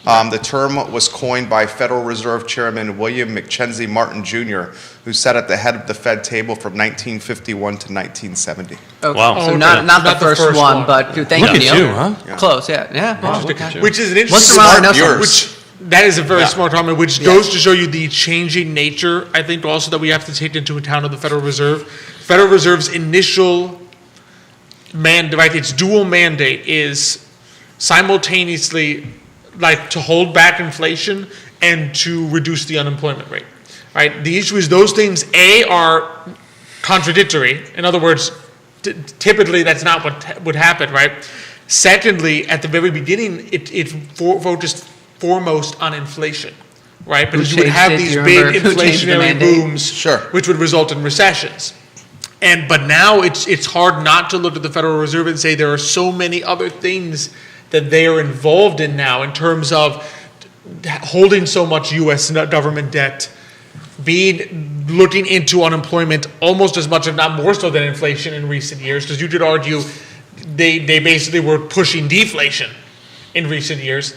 The term was coined by Federal Reserve Chairman William McKenzie Martin Jr., who sat at the head of the Fed table from 1951 to 1970. Okay. Wow. So Okay. not the first one, but thank Look you, at Neil. you, huh? Yeah. Close, yeah. Wow. Which is an What's interesting the Smart Nelson? viewers. Which that is a very Yeah. smart comment, which goes to show you the changing nature, I think, also that we have to take into account of the Federal Reserve. Federal Reserve's initial mandate, its dual mandate is simultaneously like to hold back inflation and to reduce the unemployment rate. Right? The issue is those things, A, are contradictory. In other words, typically that's not what would happen, right? Secondly, at the very beginning, it focused foremost on inflation, right? Because you would changed have it? these Do you big remember who changed the inflationary mandate? booms, Sure. which would result in recessions. But now it's hard not to look at the Federal Reserve and say there are so many other things that they are involved in now in terms of holding so much U.S. government debt, looking into unemployment almost as much, if not more so, than inflation in recent years, because you could argue they basically were pushing deflation in recent years.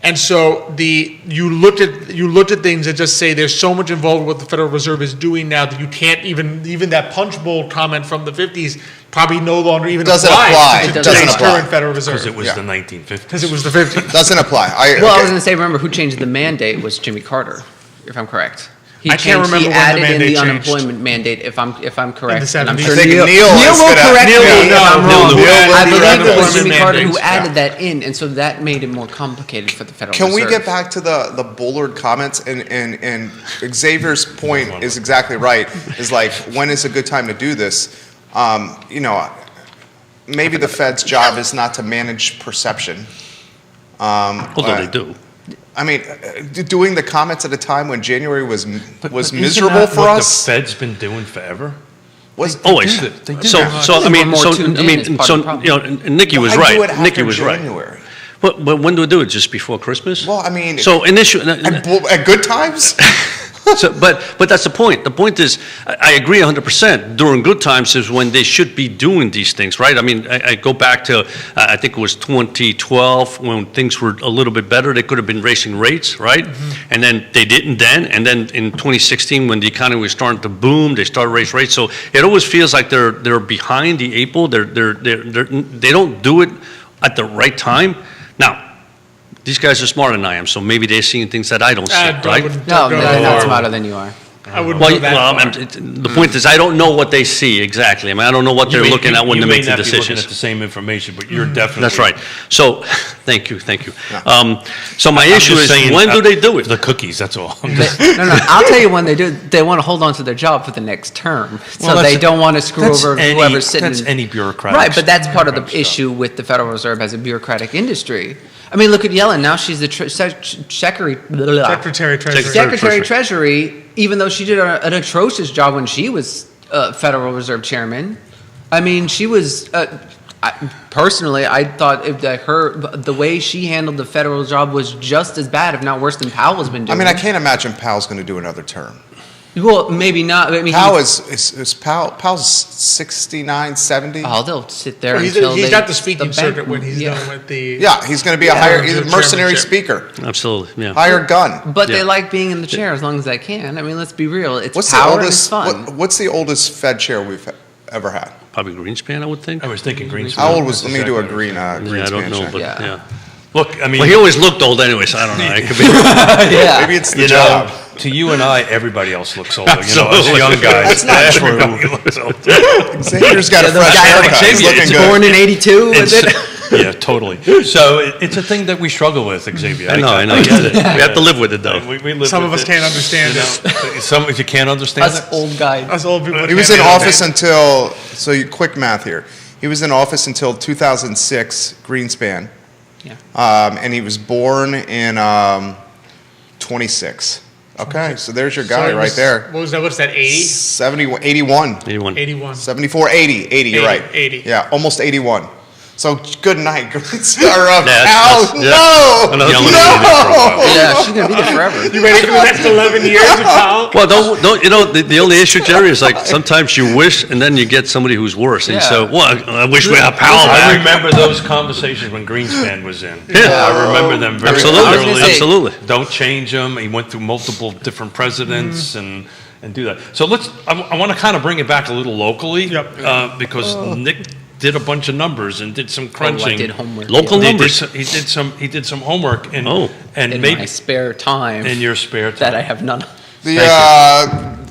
And so you looked at things and just say there's so much involved with what the Federal Reserve is doing now that you can't even that punch bowl comment from the 50s probably no longer even applies to today's current Federal Reserve. Because it was the 1950s. Because it was the 50s. Doesn't apply. I was going to say, remember who changed the mandate was Jimmy Carter, if I'm correct. I can't remember he when added the mandate in the changed. unemployment mandate, if I'm correct. In the 70s. And I'm I sure think Neil Neil will correct me if I'm wrong. I believe it was unemployment Jimmy Carter who mandates. added that in, and so that made it more complicated for the Federal Can Reserve. we get back to the Bullard comments? And Xavier's point is exactly right. Is like, when is a good time to do this? Maybe the Fed's job is not to manage perception. Although they do. I mean, doing the comments at a time when January was But miserable isn't that for what us. the Fed's been doing forever? Always. They do So, that. so I mean, We're so more tuned I in mean, is part so of the problem. you know, and Nikki was Why do right. it Nikki after was right. January? But when do we do it? Just before Christmas? Well, I mean, So initially, at good times. but that's the point. The point is, I agree 100%. During good times is when they should be doing these things, right? I mean, I go back to, I think it was 2012 when things were a little bit better. They could have been raising rates, right? Mm-hmm. And then they didn't then. And then in 2016, when the economy was starting to boom, they started raising rates. So it always feels like they're behind the eight ball. They don't do it at the right time. Now, these guys are smarter than I am, so maybe they're seeing things that I don't see, right? No, they're not smarter than you are. I wouldn't Well, go that far. the point is, I don't know what they see exactly. I mean, I don't know what they're looking at when they make the You may not be looking decisions. at the same information, but you're definitely. That's right. So, thank you. So my I'm issue just is, saying, when do they do it? The cookies, that's all. No, I'll tell you when they do. They want to hold on to their job for the next term, so Well, they that's- don't want to screw over whoever's sitting. That's any bureaucratic. Right, but that's part of the stuff. issue with the Federal Reserve as a bureaucratic industry. I mean, look at Yellen. Now she's the Secretary Treasury, even though she did an atrocious job when she was Federal Reserve Chairman. I mean, she was. Personally, I thought the way she handled the federal job was just as bad, if not worse, than Powell's been I doing. mean, I can't imagine Powell's going to do another term. Well, maybe not. I mean, Powell's 69, 70. they'll sit there Well, until he's they, got the speaking bank- circuit when he's yeah. done with the. Yeah, he's going to be he's a mercenary speaker, Absolutely, yeah. hired gun. But they Yeah. like being in the chair as long as they can. I mean, let's be real. It's What's the power and it's oldest? fun. What's the oldest Fed chair we've ever had? Probably Greenspan, I would think. I was thinking Greenspan. How old was? Let me do a green. Yeah, I don't know, but Yeah. yeah. Look, I mean, Well, he always looked old anyway, so I don't know. It could be. Yeah. Maybe it's the you job. know, to you and I, everybody else looks older. You know, us Absolutely. young guys. That's not true. everybody looks older. Xavier's got a those fresh guys haircut. like He's Xavier, looking it's good. Born in '82. Yeah, totally. So it's a thing that we struggle with, Xavier. I know. I I get it. We have to live with it, though. We live Some with of us it. can't understand You it. know, some of you can't understand Us it. old guys. Us old people. He was can't in handle office it. until. So quick math here. He was in office until 2006, Greenspan. Yeah. And he was born in 26. Okay, so there's your So guy it right was- there. What was that? What's that? 80? 81. 81. 81. 74, 80, 80, you're 80, right. 80. Yeah, almost 81. So good night, Green Star up. Yeah, Ow, yeah. no! Another Yelling one. at me for a while. Yeah, she's gonna be there forever. You ready for the next 11 years of Powell? Well, don't you know, the only issue, Jerry, is like sometimes you wish and then you get somebody who's worse. And Yeah. so, well, I wish we had Powell I back. remember those conversations when Greenspan was in. Yeah. I remember them very Absolutely, I was gonna say- absolutely. Don't change him. He went through multiple different presidents and do that. So I want to kind of bring it back a little locally. Yep. Because Nick did a bunch of numbers and did some I crunching. did homework. Local yeah. numbers. He did some homework and Oh. and in maybe my spare time in your spare time. that I have none of.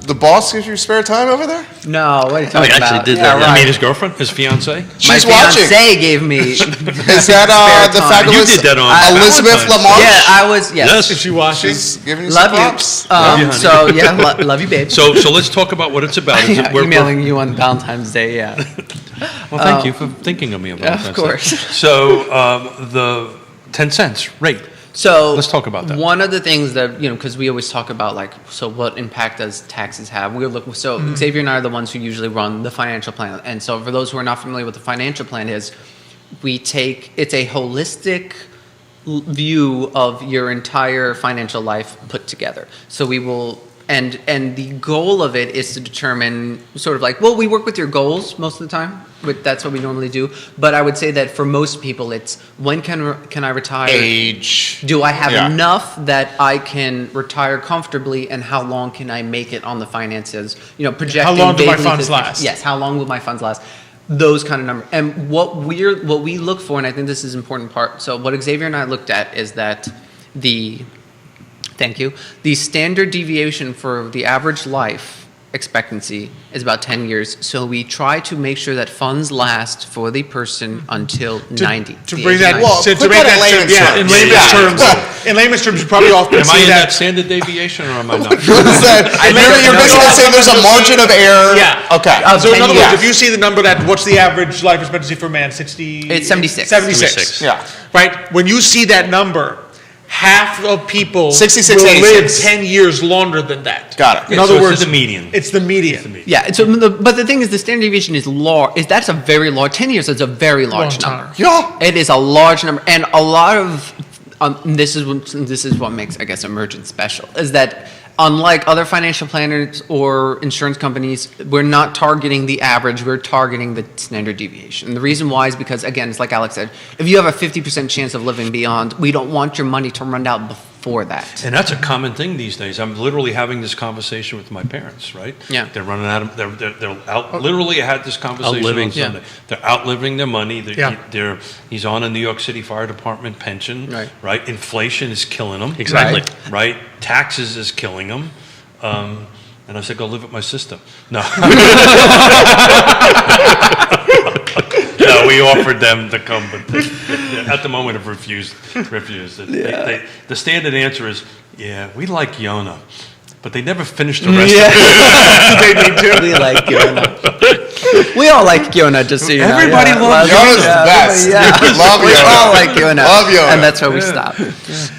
The boss gives you spare time over there? No, what are you I talking actually about? did Yeah, that, You yeah. mean right. his girlfriend, his fiance? She's My watching. fiance gave me. Is that Spare the time. fabulous You did that on Elizabeth Valentine's. Lamarche? Yeah, I was. Yes. Yes. If she watches. She's giving you Love some props. you. Love you, honey. So yeah, love you, babe. So let's talk about what it's about. Is Yeah, it- we're- emailing you on Valentine's Day. Yeah. Well, thank you for thinking of me about Yeah, of that. course. So the 10 cents rate. So Let's talk about that. One of the things that because we always talk about so what impact does taxes have? Xavier and I are the ones who usually run the financial plan, and so for those who are not familiar with the financial plan it's a holistic view of your entire financial life put together. So we will, and the goal of it is to determine sort of like, well, we work with your goals most of the time, but that's what we normally do. But I would say that for most people, it's when can I retire? Age. Do I have Yeah. enough that I can retire comfortably, and how long can I make it on the finances? You know, projecting. How long do my vaguely funds to- last? Yes, how long will my funds last? Those kind of numbers. And what we look for, and I think this is an important part. So what Xavier and I looked at is that the standard deviation for the average life expectancy is about 10 years. So we try to make sure that funds last for the person until 90. To the bring age that, of 90. Well, to put make that in that layman's yeah, terms. in layman's Yeah. terms. Well- In layman's terms, you probably often Am I see in that that. standard deviation or am I not? You're basically saying there's a margin of error. Yeah. Okay. So in 10 other years. words, if you see the number that, what's the average life expectancy for a man? 60? It's 76. 76. Yeah. Right? When you see that number, half of people 66, will live 86. 10 years longer than that. Got it. In Yeah, other so it's words, the median. It's the median. Yeah, so but the thing is, the standard deviation is large. That's a very large. 10 years is a very large Long number. time. Yeah. It is a large number, and a lot of this is what makes, I guess, Emergent special. Is that unlike other financial planners or insurance companies, we're not targeting the average. We're targeting the standard deviation. And the reason why is because, again, it's like Alex said, if you have a 50% chance of living beyond, we don't want your money to run out before that. And that's a common thing these days. I'm literally having this conversation with my parents, right? Yeah. They're running out of, they're out, literally I had this conversation Outliving. on Sunday. Yeah. They're outliving their money. Yeah. He's on a New York City Fire Department pension, Right. Inflation is killing him. Exactly. Right? Taxes is killing him. And I said, go live with my sister. No. No, we offered them to come, but they at the moment have refused. The standard answer is, yeah, we like Yona, but they never finished the rest of it. They need to. We like Yona. We all like Yona, just so you know. Everybody loves Yona's the best. Love We Yona. all like Yona. Love Yona. And that's where we stop.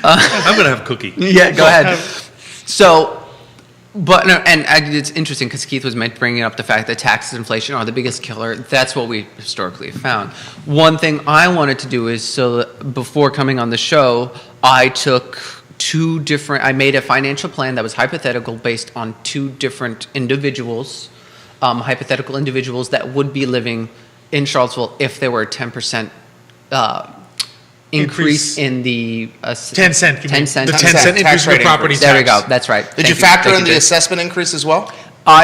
I'm going to have cookie. Yeah, go ahead. So, but no, and it's interesting because Keith was bringing up the fact that taxes and inflation are the biggest killer. That's what we historically have found. One thing I wanted to do is, so before coming on the show, I made a financial plan that was hypothetical based on two different individuals, hypothetical individuals that would be living in Charlottesville if there were a 10% increase in the 10 cent. you mean. 10 cent. The 10 tax cent increase in rate the property increase. tax. There we go. That's right. Did you factor in the assessment increase as well?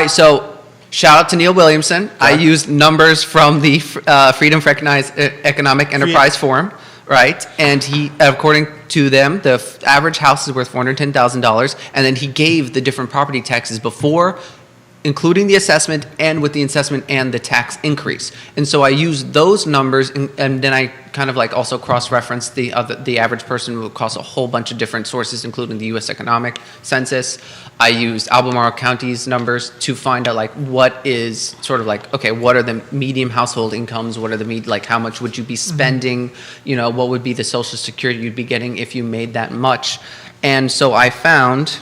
So shout out to Neil Williamson. I used numbers from the Freedom for Economic Enterprise Forum, right? And he, according to them, the average house is worth $410,000, and then he gave the different property taxes before, including the assessment and with the assessment and the tax increase. And so I used those numbers, and then I kind of like also cross-referenced the average person would cost a whole bunch of different sources, including the U.S. Economic Census. I used Albemarle County's numbers to find out like what is sort of like, okay, what are the medium household incomes? What are the like how much would you be spending? You know, what would be the Social Security you'd be getting if you made that much? And so I found,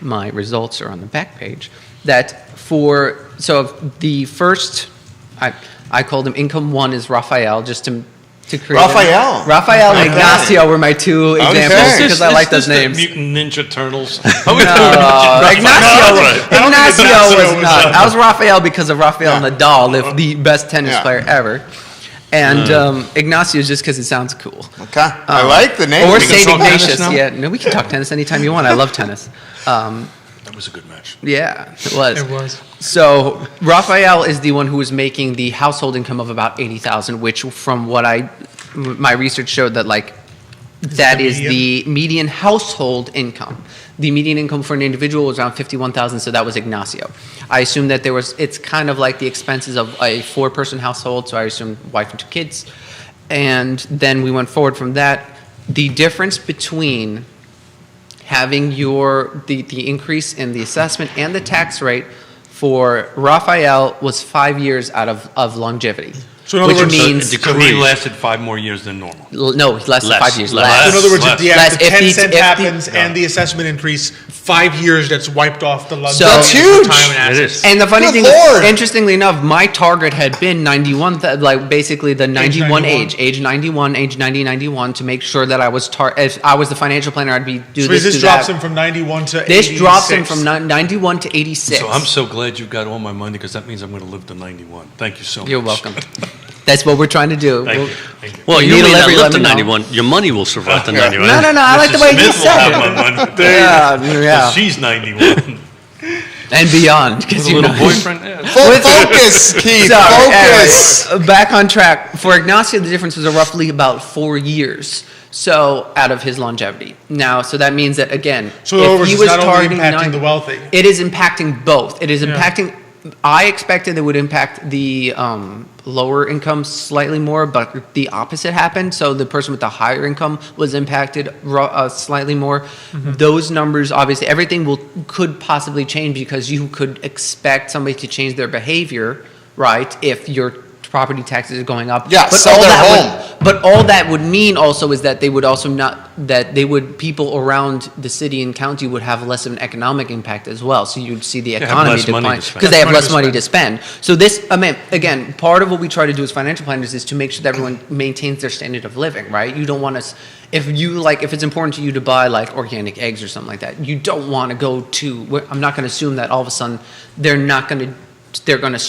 my results are on the back page, that so the first, I called him income one is Raphael, just to create Raphael and Ignacio were my two examples because I like those names. Mutant Ninja Turtles. Ignacio was not. I was Raphael because of Rafael Nadal, the best tennis player ever. And Ignacio is just because it sounds cool. Okay. I like the name. Or can St. talk tennis Ignatius. now? Yeah, no, we can talk tennis anytime you want. I love tennis. That was a good match. Yeah, it was. It was. So Raphael is the one who was making the household income of about 80,000, which from what my research showed that like that is the median household income. The median income for an individual was around 51,000, so that was Ignacio. I assume that it's kind of like the expenses of a 4-person household, so I assumed wife and 2 kids. And then we went forward from that. The difference between having the increase in the assessment and the tax rate for Raphael was 5 years out of longevity. So in other words, So he lasted 5 more years than normal. No, less than 5 years. So in other words, if the 10 Less. cent happens and the assessment increase, 5 years that's wiped off the So- That's huge. retirement It assets. is. And the funny Good thing Lord. is, interestingly enough, my target had been 91, like basically the 91 age 91, age 90, 91, to make sure that I was, if I was the financial planner, I'd be do So this, this do drops that. him from 91 to 86. This drops him from 91 to 86. So I'm so glad you got all my money because that means I'm going to live to 91. Thank you so much. You're welcome. That's what we're trying to do. Thank We'll- you. Thank you. Well, You you need may a not levy, live let to me know. 91. Your money will survive to Yeah. 91. No, I like the Mrs. way you Smith will have said my it. money. Yeah, yeah. 'Cause she's 91. And beyond. With 'cause a you little know- boyfriend. Yeah. Focus, Keith. Sorry, Focus. anyway, back on track. For Ignacio, the difference was roughly about 4 years. So out of his longevity. Now, so that means that again, So in other words, he it's was not only targeting impacting 90 the wealthy. it is impacting both. It is Yeah. impacting. I expected it would impact the lower income slightly more, but the opposite happened. So the person with the higher income was impacted slightly more. Those numbers, obviously, everything could possibly change because you could expect somebody to change their behavior, right? If your property taxes are going up. Yeah, sell all their that home. but all that would mean also is that they would also not, that they would, people around the city and county would have less of an economic impact as well. So you'd see the have economy less money decline to spend. because they have Money less to money spend. to spend. So this, I mean, again, part of what we try to do as financial planners is to make sure that everyone maintains their standard of living, right? You don't want to, if it's important to you to buy like organic eggs or something like that, you don't want to go to, I'm not going to assume that all of a sudden they're going to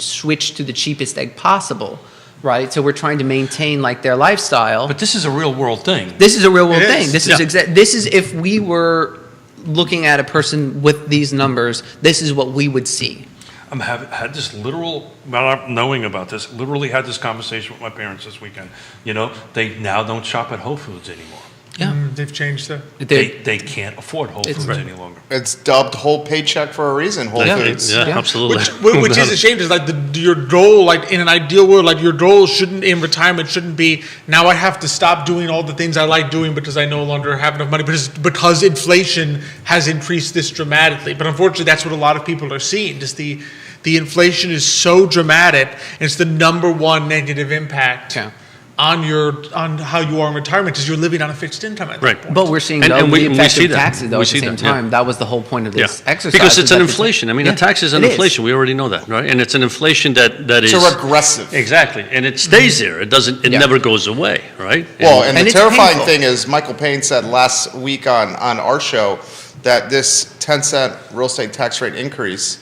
switch to the cheapest egg possible, right? So we're trying to maintain like their lifestyle. But this is a real world thing. This is a real world It thing. is. This Yeah. is this is if we were looking at a person with these numbers, this is what we would see. Had this literal, without knowing about this, literally had this conversation with my parents this weekend. You know, they now don't shop at Whole Foods anymore. Yeah. They've changed the. They can't afford Whole It's- Foods any longer. It's dubbed whole paycheck for a reason, Whole Yeah, Foods. yeah, Yeah. absolutely. Which is a shame. Is like your goal, like in an ideal world, like your goal shouldn't in retirement shouldn't be now I have to stop doing all the things I like doing because I no longer have enough money because inflation has increased this dramatically. But unfortunately, that's what a lot of people are seeing. Just the inflation is so dramatic, and it's the number one negative impact Yeah. on how you are in retirement because you're living on a fixed income at that Right. point. But we're seeing And the we effect see of that. taxes though We at the see same that, yeah. time. That was the whole point of this exercise. Because is it's an that the- inflation. I mean, Yeah, the tax is an it is. inflation. We already know that, right? And it's an inflation that is It's a regressive. exactly, and it stays there. It doesn't. It Yeah. never goes away, right? Well, and And the it's terrifying painful. thing is, Michael Payne said last week on our show that this 10-cent real estate tax rate increase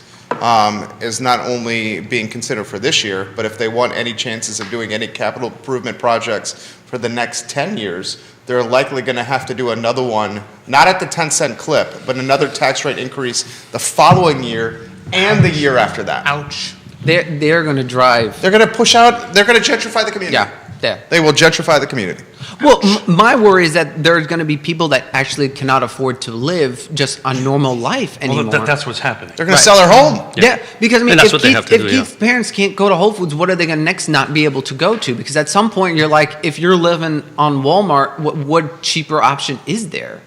is not only being considered for this year, but if they want any chances of doing any capital improvement projects for the next 10 years, they're likely going to have to do another one, not at the 10-cent clip, but another tax rate increase the following year and the year after that. Ouch. They're going to drive. They're going to push out, they're going to gentrify the community. Yeah. Yeah. They will gentrify the community. Well, my worry is that there's going to be people that actually cannot afford to live just a normal life anymore. Well, that's what's happening. They're going Right. to sell their home. Yeah, because I mean, And that's if, what they Keith, have to if do, yeah. Keith's parents can't go to Whole Foods, what are they going to next not be able to go to? Because at some point, you're like, if you're living on Walmart, what cheaper option is there?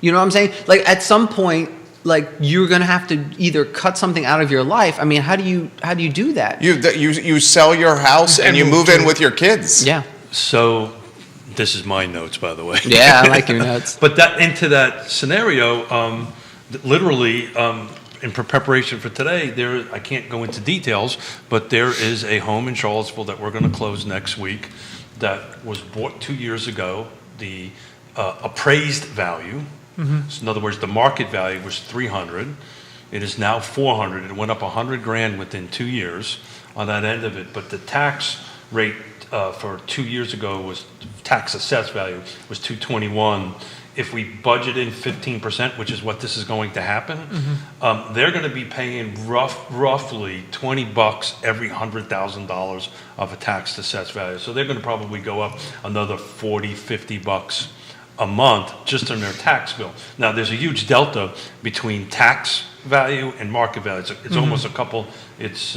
You know what I'm saying? Like at some point, like you're going to have to either cut something out of your life. I mean, how do you do that? You sell your house and you move in with your kids. Yeah, So, this is my notes, by the way. yeah, I like your notes. But into that scenario, literally, in preparation for today, I can't go into details, but there is a home in Charlottesville that we're going to close next week that was bought 2 years ago. The appraised value, so in other words, the market value was 300. It is now 400. It went up 100 grand within 2 years on that end of it. But the tax rate for 2 years ago was tax assessed value was 221. If we budget in 15%, which is what this is going to happen, they're going to be paying roughly $20 every $100,000 of a tax assessed value. So they're going to probably go up another $40, $50 a month just on their tax bill. Now there's a huge delta between tax value and market value. It's almost a couple. It's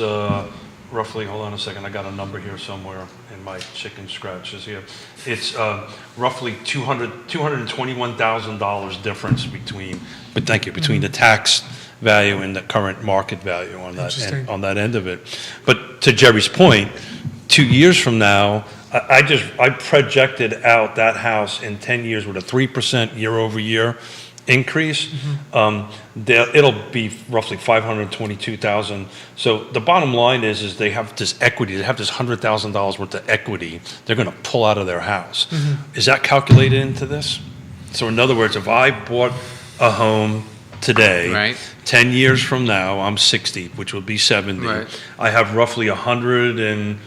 roughly, hold on a second, I got a number here somewhere in my chicken scratches here. It's roughly $221,000 difference between the tax value and the current market value on that end of it. But to Jerry's point, 2 years from now, I projected out that house in 10 years with a 3% year over year increase. It'll be roughly 522,000. So the bottom line is they have this equity. They have this $100,000 worth of equity. They're going to pull out of their house. Is that calculated into this? So in other words, if I bought a home today, Right. 10 years from now, I'm 60, which will be 70. Right. I have roughly 100 and,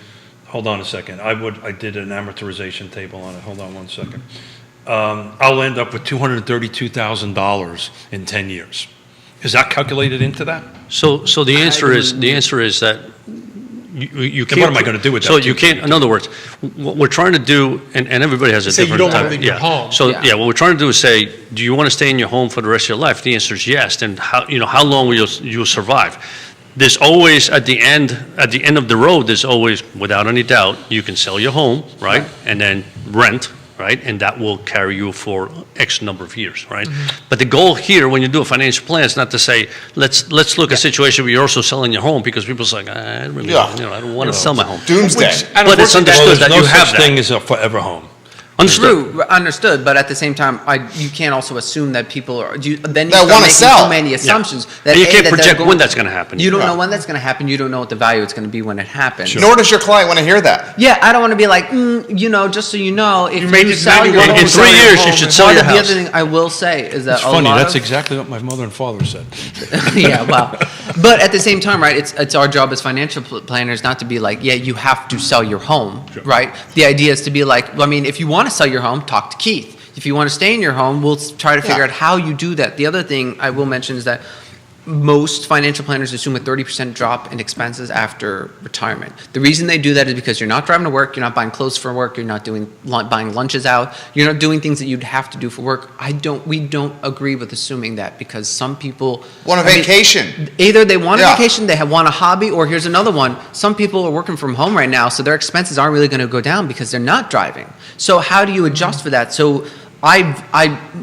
hold on a second. I did an amortization table on it. Hold on one second. I'll end up with $232,000 in 10 years. Is that calculated into that? So the answer is that you can't. what am I gonna do with that? So you can't, in other words, what we're trying to do, and everybody has a Say you different. don't wanna leave your home. So, Yeah. what we're trying to do is say, do you want to stay in your home for the rest of your life? The answer is yes. Then how long will you survive? There's always, at the end of the road, there's always, without any doubt, you can sell your home, right? And then rent, right? And that will carry you for X number of years, right? But the goal here, when you do a financial plan, is not to say, let's look at a situation where you're also selling your home, because people say, I really, Yeah. I don't want to sell my home. Doomsday. But it's understood Well, there's that no you have such that. thing as a forever home. Understood. True, understood, but at the same time, you can't also assume that people are, then you That start wanna making sell. so many assumptions. That And you A, can't that they're project going- when that's going to happen. You don't Yeah. know when that's going to happen, you don't know what the value it's going to be when it happens. Nor does your client want to hear that. Yeah, I don't want to be like, just so you know, if made you it sell your 91% home, In 3 sell your years, you home should and- sell Part your of the house. other thing I will say is that It's a funny, lot that's of, exactly what my mother and father said. yeah, well, but at the same time, right? It's our job as financial planners not to be like, yeah, you have to sell your home, right? The idea is to be like, well, I mean, if you want to sell your home, talk to Keith. If you want to stay in your home, we'll try to figure Yeah. out how you do that. The other thing I will mention is that most financial planners assume a 30% drop in expenses after retirement. The reason they do that is because you're not driving to work, you're not buying clothes for work, you're not buying lunches out, you're not doing things that you'd have to do for work. We don't agree with assuming that, because some people Want a vacation. Either they want a Yeah. vacation, they want a hobby, or here's another one. Some people are working from home right now, so their expenses aren't really going to go down because they're not driving. So how do you adjust for that? So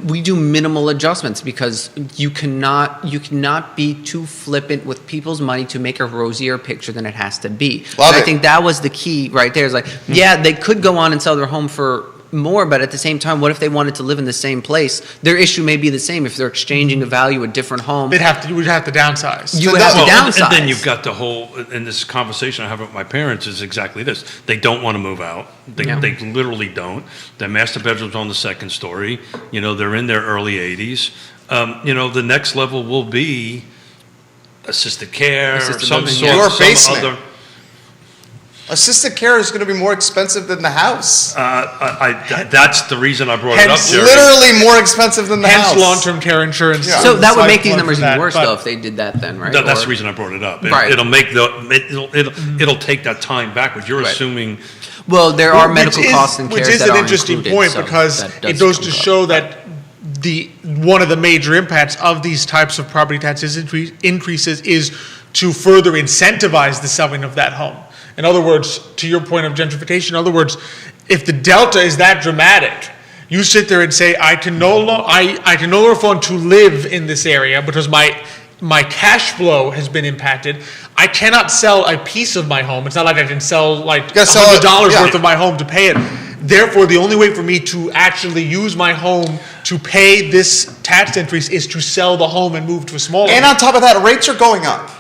we do minimal adjustments, because you cannot be too flippant with people's money to make a rosier picture than it has to be. Love And I it. think that was the key right there. Is like, yeah, they could go on and sell their home for more, but at the same time, what if they wanted to live in the same place? Their issue may be the same. If they're exchanging a value, a different home, We'd have to downsize. you would have to downsize. And then you've got the whole, and this conversation I have with my parents is exactly this. They don't want to move out. They literally don't. Their master bedroom's on the second story. They're in their early 80s. The next level will be assisted care, Assisted some living, sort, yeah. Your some basement. other. Assisted care is going to be more expensive than the house. That's the reason I brought it up, Hence, Jerry. Literally more expensive than the Hence house. long-term care insurance. Yeah. So that would Side make these plug numbers for even that, worse, but- though, if they did that then, right? That's Or- the reason I brought it up. Right. It'll make it'll take that time backwards. You're Right. assuming. Well, there are Which medical is- costs and which cares is that an are interesting included, point, so because that does it goes to come up. show that one of the major impacts of these types of property taxes increases is to further incentivize the selling of that home. In other words, to your point of gentrification, in other words, if the delta is that dramatic, you sit there and say, I can no longer afford to live in this area because my cash flow has been impacted. I cannot sell a piece of my home. It's not like I can sell like gotta sell it, $100 yeah. worth of my home to pay it. Therefore, the only way for me to actually use my home to pay this tax increase is to sell the home and move to a smaller And home. on top of that, rates are going up.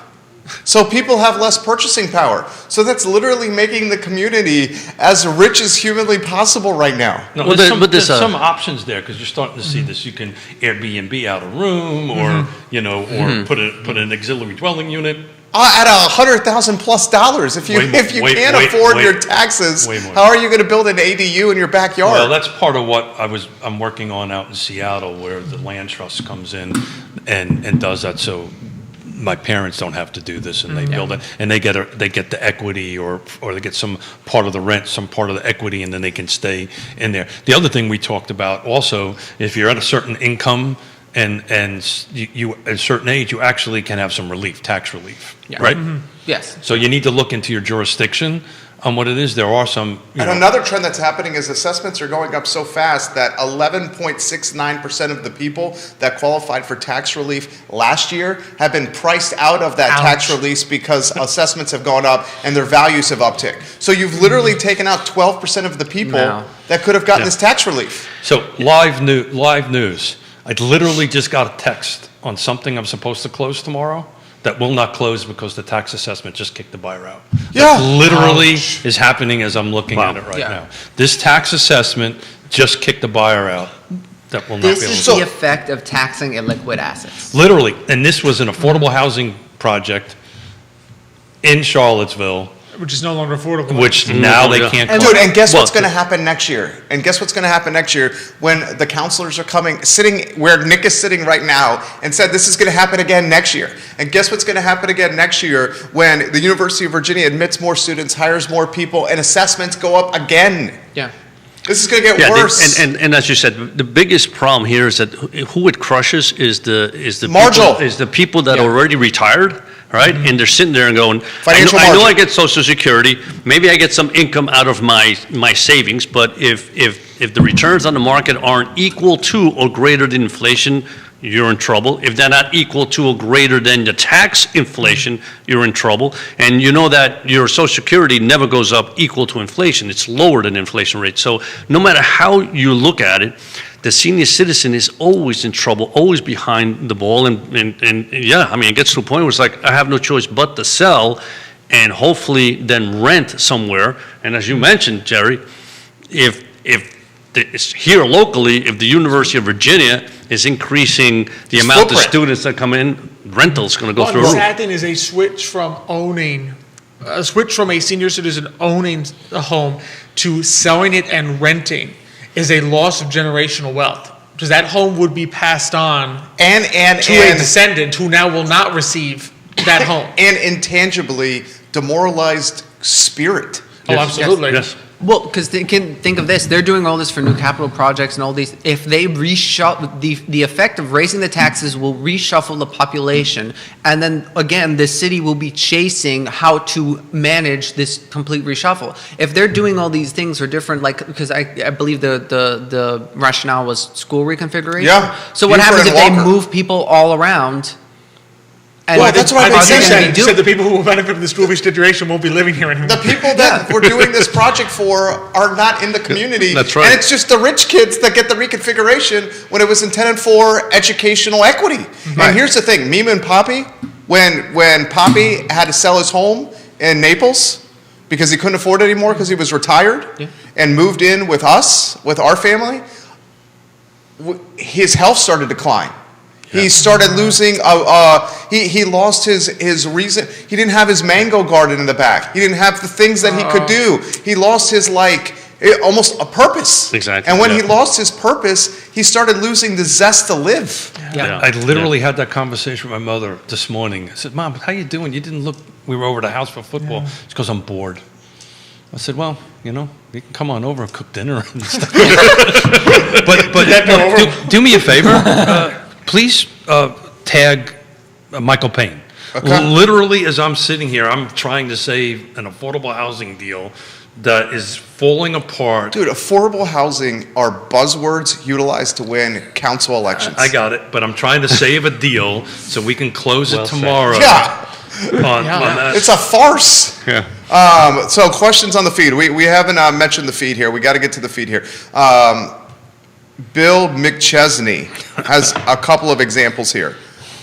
So people have less purchasing power. So that's literally making the community as rich as humanly possible right now. No, Well, there's, there- some, but this, there's some options there, because you're starting to see this. You can Airbnb out a room, or or put an auxiliary dwelling unit. At $100,000+ if you Way more- if you way- can't way- afford way- your taxes, way more. how are you going to build an ADU in your backyard? Well, that's part of what I'm working on out in Seattle, where the land trust comes in and does that. So my parents don't have to do this, and they build it, and they get the equity, or they get some part of the rent, some part of the equity, and then they can stay in there. The other thing we talked about also, if you're at a certain income and you at a certain age, you actually can have some relief, tax relief, Yeah. right? Yes. So you need to look into your jurisdiction on what it is. There are some, And another trend that's happening is assessments are going up so fast that 11.69% of the people that qualified for tax relief last year have been priced out of that tax relief because assessments have gone up and their values have upticked. So you've literally taken out 12% of the people Wow. that could have gotten Yeah. this tax relief. So live news. I literally just got a text on something I'm supposed to close tomorrow that will not close because the tax assessment just kicked the buyer out. Yeah. That literally is happening as I'm looking at it right Yeah. now. This tax assessment just kicked the buyer out. That will not This be able is to. the effect of taxing illiquid assets. Literally, and this was an affordable housing project in Charlottesville, Which is no longer affordable. which now they Yeah. can't. Dude, and guess Well, what's going to happen next year? And guess what's going to happen next year when the counselors are coming, sitting where Nick is sitting right now, and said this is going to happen again next year. And guess what's going to happen again next year when the University of Virginia admits more students, hires more people, and assessments go up again? Yeah. This is going to get Yeah, worse. and as you said, the biggest problem here is that who it crushes is the Marginal. people, is the people that Yeah. are already retired, right? And they're sitting there and going, Financial I know I margin. get Social Security, maybe I get some income out of my savings, but if the returns on the market aren't equal to or greater than inflation, you're in trouble. If they're not equal to or greater than the tax inflation, you're in trouble. And you know that your Social Security never goes up equal to inflation. It's lower than inflation rate. So no matter how you look at it, the senior citizen is always in trouble, always behind the ball. And yeah, I mean, it gets to a point where it's like, I have no choice but to sell and hopefully then rent somewhere. And as you mentioned, Jerry, if it's here locally, if the University of Virginia is increasing the Its amount of footprint. students that come in, rental's going to go Well, through the the roof. sad thing is a switch from a senior citizen owning a home to selling it and renting is a loss of generational wealth. Because that home would be passed on and to a descendant who now will not receive that home. and intangibly demoralized spirit. Oh, absolutely. Yes. Well, because think of this, they're doing all this for new capital projects and all these. If they reshuffle, the effect of raising the taxes will reshuffle the population, and then again, the city will be chasing how to manage this complete reshuffle. If they're doing all these things or different, like because I believe the rationale was school reconfiguration. Yeah. So what Buford happens if and they Walker. move people all around? And Well, that's what I've I been think saying. you said the people who will benefit from the school reconfiguration won't be living here anymore. The people that we're doing this project for are not in the community. That's right. And it's just the rich kids that get the reconfiguration when it was intended for educational equity. And here's the thing, Mima and Poppy, when Poppy had to sell his home in Naples because he couldn't afford it anymore because he was retired and moved in with us, with our family, his health started to decline. He started losing, he lost his reason. He didn't have his mango garden in the back. He didn't have the things that he could do. He lost his, almost a purpose. Exactly, And when he yeah. lost his purpose, he started losing the zest to live. Yeah. I literally had that conversation with my mother this morning. I said, Mom, how you doing? You didn't look, we were over to the house for football. She goes, I'm bored. I said, well, you can come on over and cook dinner and stuff. but look, do me a favor. Please tag Michael Payne. Okay. Literally, as I'm sitting here, I'm trying to save an affordable housing deal that is falling apart. Dude, affordable housing are buzzwords utilized to win council elections. I got it, but I'm trying to save a deal so we can close Well it said. tomorrow. Yeah, On that. it's a farce. Yeah. So questions on the feed. We haven't mentioned the feed here. We got to get to the feed here. Bill McChesney has a couple of examples here.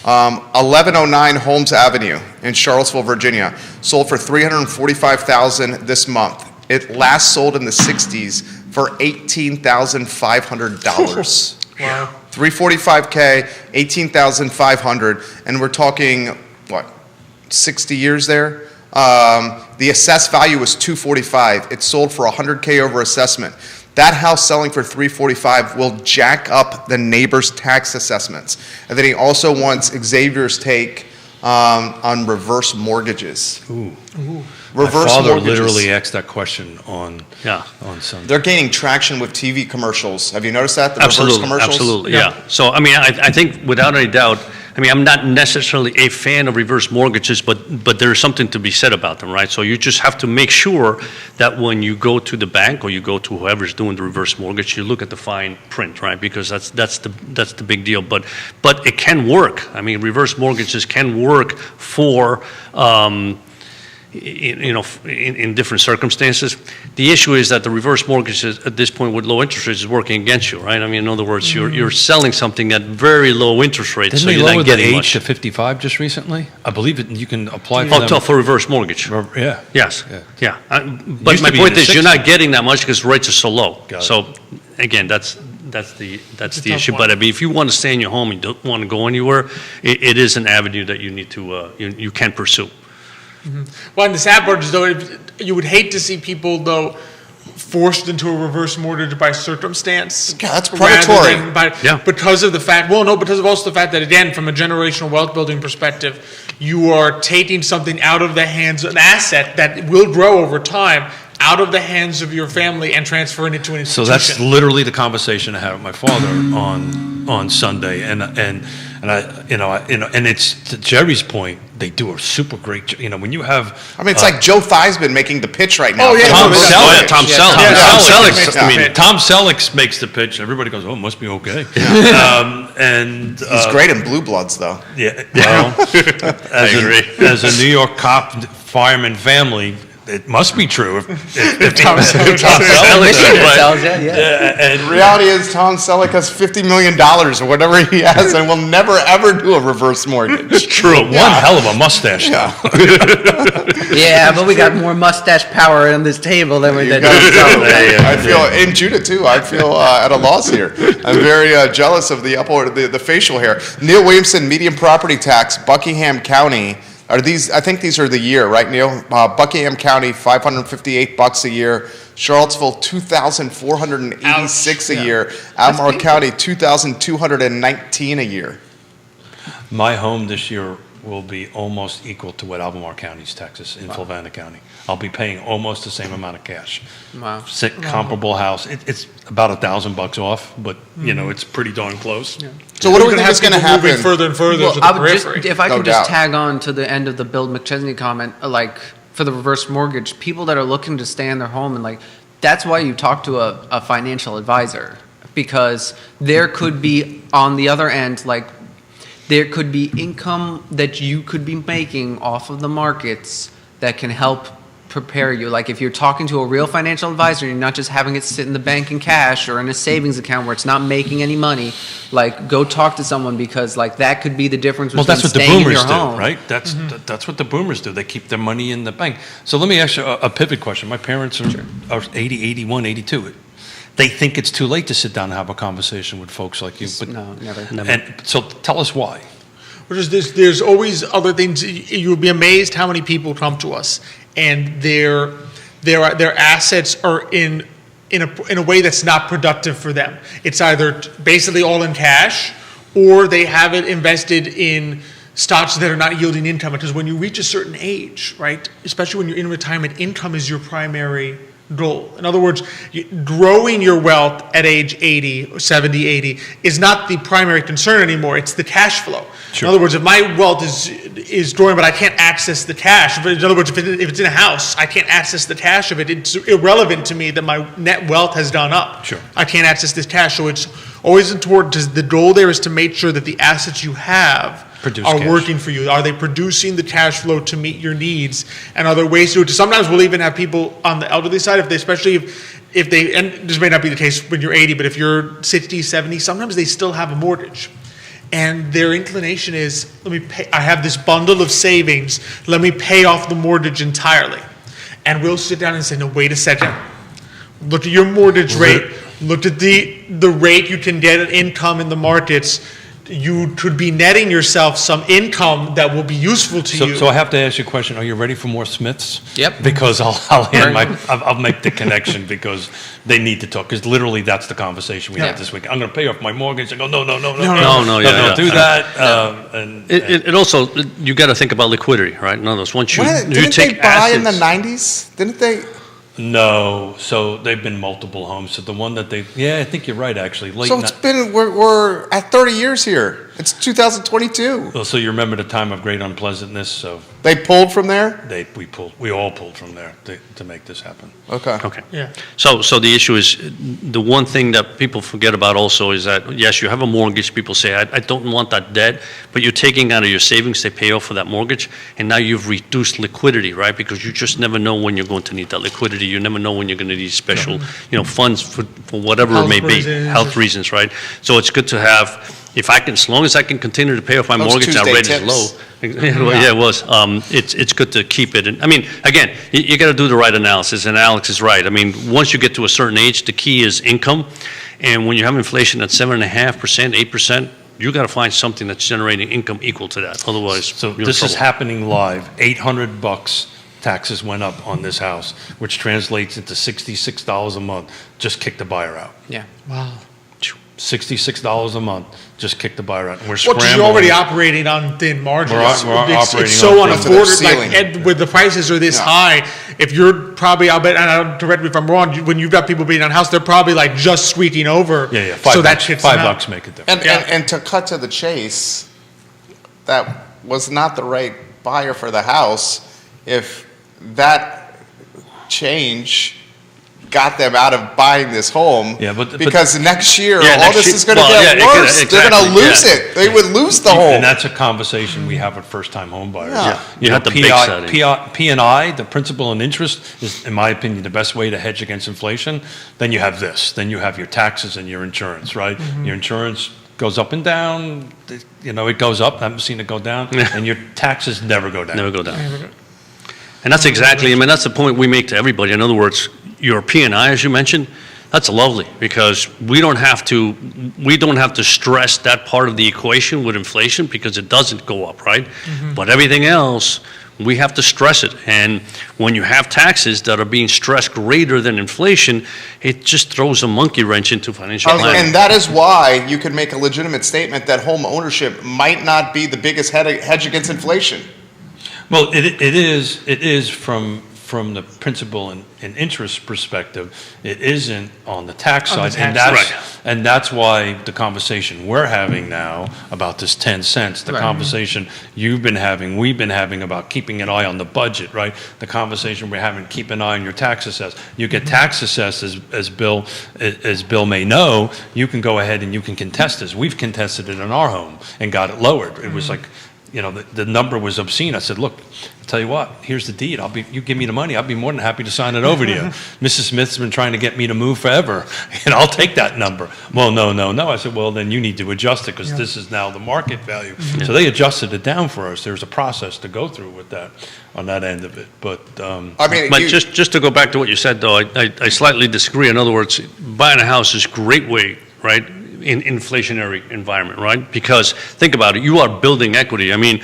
1109 Holmes Avenue in Charlottesville, Virginia, sold for $345,000 this month. It last sold in the 60s for $18,500. Wow. 345K, 18,500, and we're talking what, 60 years there. The assessed value was 245. It sold for 100K over assessment. That house selling for 345 will jack up the neighbor's tax assessments. And then he also wants Xavier's take on reverse mortgages. Ooh. Reverse My father mortgages. literally asked that question on Sunday. They're gaining traction with TV commercials. Have you noticed that? The reverse Absolutely, commercials? absolutely, yeah. So, I mean, I think without any doubt, I mean, I'm not necessarily a fan of reverse mortgages, but there's something to be said about them, right? So you just have to make sure that when you go to the bank or you go to whoever's doing the reverse mortgage, you look at the fine print, right? Because that's the big deal. But it can work. I mean, reverse mortgages can work for in different circumstances. The issue is that the reverse mortgage at this point with low interest rates is working against you, right? I mean, in other words, you're selling something at very low interest rates, Didn't so they you're lower not the getting age much. to 55 just recently? I believe it, you can apply for them. For reverse mortgage. Yeah. Yes, Yeah. yeah. But Used my to be point in the is, you're 60s. not getting that much because rates are so low. Got it. So, again, that's the tough issue. one. But I mean, if you want to stay in your home and don't want to go anywhere, it is an avenue that you need to, you can pursue. Well, and the sad part is, though, you would hate to see people, though, forced into a reverse mortgage by circumstance. Yeah, that's rather predatory. than by- Yeah. Because of the fact, well, no, because of also the fact that, again, from a generational wealth building perspective, you are taking something out of the hands, an asset that will grow over time, out of the hands of your family and transferring it to an So institution. that's literally the conversation I had with my father on Sunday, and it's to Jerry's point. They do a super great, when you have. I mean, it's like Joe Theismann making the pitch right now. Oh, yeah, Tom no, that's- Selleck. yeah, Tom Yeah, Selleck. Tom Tom Selleck. Selleck, I I mean, mean- Tom Selleck makes the pitch. Everybody goes, "Oh, it must be okay." And He's great in Blue Bloods, though. yeah, well, agree. as a New York cop, fireman family, it must be true. If Tom Selleck. Tom Selleck Michigan does, sells it, yeah. and The reality is Tom Selleck has $50 million or whatever he has and will never, ever do a reverse mortgage. true, one hell of a mustache. Yeah. Yeah, but we got more mustache power on this table than we You did. guys know. Yeah. I feel, and Judah too, I feel at a loss here. I'm very jealous of the facial hair. Neil Williamson, median property tax, Buckingham County. Are these, I think these are the year, right, Neil? Buckingham County, $558 a year. Charlottesville, $2,486 a year. Albemarle County, $2,219 a year. My home this year will be almost equal to what Albemarle County's taxes in Fluvanna County. I'll be paying almost the same amount of cash. Wow. Comparable house. It's about $1,000 off, but it's pretty darn close. So what do we We're think is going to have people moving happen? further and further Well, to the I would just, periphery. if I No could just doubt. tag on to the end of the Bill McChesney comment, like for the reverse mortgage, people that are looking to stay in their home, and like that's why you talk to a financial advisor, because there could be on the other end, like there could be income that you could be making off of the markets that can help prepare you. Like if you're talking to a real financial advisor, you're not just having it sit in the bank in cash or in a savings account where it's not making any money. Like go talk to someone, because like that could be the difference Well, between that's what the staying in boomers your do, home. right? That's what the boomers do. They keep their money in the bank. So let me ask you a pivot question. My parents are 80, 81, 82. They think it's too late to sit down and have a conversation with folks like you. But, No, never. And so tell us why. There's always other things. You'll be amazed how many people come to us and their assets are in a way that's not productive for them. It's either basically all in cash, or they have it invested in stocks that are not yielding income. Because when you reach a certain age, right, especially when you're in retirement, income is your primary goal. In other words, growing your wealth at age 80, or 70, 80 is not the primary concern anymore. It's the cash flow. Sure. In other words, if my wealth is growing, but I can't access the cash. In other words, if it's in a house, I can't access the cash of it. It's irrelevant to me that my net wealth has gone up. Sure. I can't access this cash. So it's always important. The goal there is to make sure that the assets you have Produce are cash. working for you. Are they producing the cash flow to meet your needs? And are there ways to do it? Sometimes we'll even have people on the elderly side, especially if they, and this may not be the case when you're 80, but if you're 60, 70, sometimes they still have a mortgage. And their inclination is, let me pay, I have this bundle of savings, let me pay off the mortgage entirely. And we'll sit down and say, no, wait a second. Look at your mortgage rate. Look at the rate you can get an income in the markets. You could be netting yourself some income that will be useful to you. So I have to ask you a question. Are you ready for more Smiths? Yep. Because I'll make the connection because they need to talk. Because literally that's the conversation we had this week. I'm going to pay off my mortgage. I go, no, yeah, don't yeah. do that. And It also, you got to think about liquidity, right? In other words, once you Didn't take they buy in the assets- 90s? Didn't they? no, so they've been multiple homes. So the one that I think you're right. Actually, late. So it's been we're at 30 years here. It's 2022. Well, so you remember the time of great unpleasantness, so They pulled from there? we all pulled from there to make this happen. Okay. Okay. Yeah. So the issue is, the one thing that people forget about also is that, yes, you have a mortgage, people say, I don't want that debt, but you're taking out of your savings to pay off for that mortgage, and now you've reduced liquidity, right? Because you just never know when you're going to need that liquidity. You never know when you're going to need special, funds for whatever it Health may be, reasons. health reasons, right? So it's good to have, if I can, as long as I can continue to pay off my Those mortgage, now Tuesday rate is tips. low. Yeah, it was. It's good to keep it. And I mean, again, you got to do the right analysis, and Alex is right. I mean, once you get to a certain age, the key is income. And when you have inflation at 7.5%, 8%, you got to find something that's generating income equal to that. Otherwise, So you're in this is trouble. happening live. $800 taxes went up on this house, which translates into $66 a month. Just kick the buyer out. Yeah. Wow. $66 a month. Just kick the buyer out. And we're Well, 'cause scrambling. you're already operating on thin margins. We're operating It's so on thin- unaffordable. ceiling. Like, and with the prices are this Yeah. high, if you're probably, I'll bet, and I don't, correct me if I'm wrong, when you've got people being on house, they're probably like just squeaking over. Yeah. So that shit's $5 not- bucks make a difference. And, Yeah. and to cut to the chase, that was not the right buyer for the house. If that change got them out of buying this home, Yeah, but- because next year, Yeah, all next this year- is going to well, get yeah, worse. They're going to exactly, lose yeah. it. They would lose the home. And that's a conversation we have with first-time home buyers. Yeah. You have to bake that in. P&I, the principal and interest, is, in my opinion, the best way to hedge against inflation. Then you have this. Then you have your taxes and your insurance, right? Your insurance goes up and down. It goes up. I haven't seen it go down. And your taxes never go down. Never go down. And that's exactly, I mean, that's the point we make to everybody. In other words, your P&I, as you mentioned, that's lovely, because we don't have to stress that part of the equation with inflation, because it doesn't go up, right? But everything else, we have to stress it. And when you have taxes that are being stressed greater than inflation, it just throws a monkey wrench into financial planning. And that is why you can make a legitimate statement that home ownership might not be the biggest hedge against inflation. Well, it is from the principal and interest perspective. It isn't on the tax On the side, tax side. and that's why the conversation we're having now about this 10 cents, the Right. conversation we've been having about keeping an eye on the budget, right? The conversation we're having, keep an eye on your tax assess. You get tax assessed, as Bill may know, you can go ahead and you can contest this. We've contested it in our home and got it lowered. It was like, the number was obscene. I said, look, I'll tell you what, here's the deed. You give me the money, I'll be more than happy to sign it over to you. Mrs. Smith's been trying to get me to move forever, and I'll take that number. Well, no. I said, well, then you need to adjust it, because this is now the market value. So they adjusted it down for us. There's a process to go through with that, on that end of it. But, I mean, But just to go back to what you said, though, I slightly disagree. In other words, buying a house is a great way, right, in inflationary environment, right? Because think about it, you are building equity. I mean,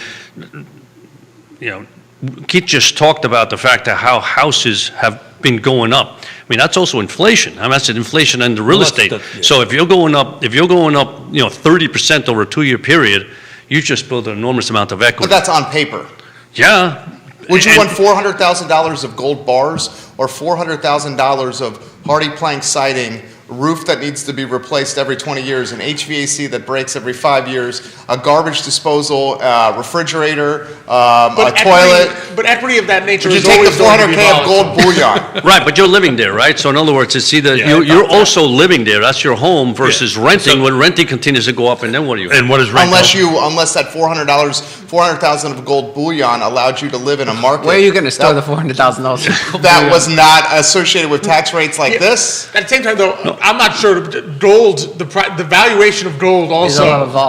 Keith just talked about the fact that how houses have been going up. I mean, that's also inflation. I mean, that's inflation in the real Well, that's estate. yeah. So if you're going up, 30% over a 2-year period, you just build an enormous amount of but equity. that's on paper. Yeah. Would you And- want $400,000 of gold bars or $400,000 of hardy plank siding, roof that needs to be replaced every 20 years, an HVAC that breaks every 5 years, a garbage disposal, refrigerator, a toilet? But equity of that nature Would you is take the always going to be 400K of volatile. gold bullion? Right, but you're living there, right? So in other words, it's either, Yeah. you're also living there, that's your home, versus Yeah. renting. So- When renting continues to go up, and then what do you? and what is rent? Unless that $400,000 of gold bullion allowed you to live in a market. Where are you going to store that- the $400,000? That was not associated with tax rates like this? At the same time, though, I'm not sure. Gold, the valuation of gold also.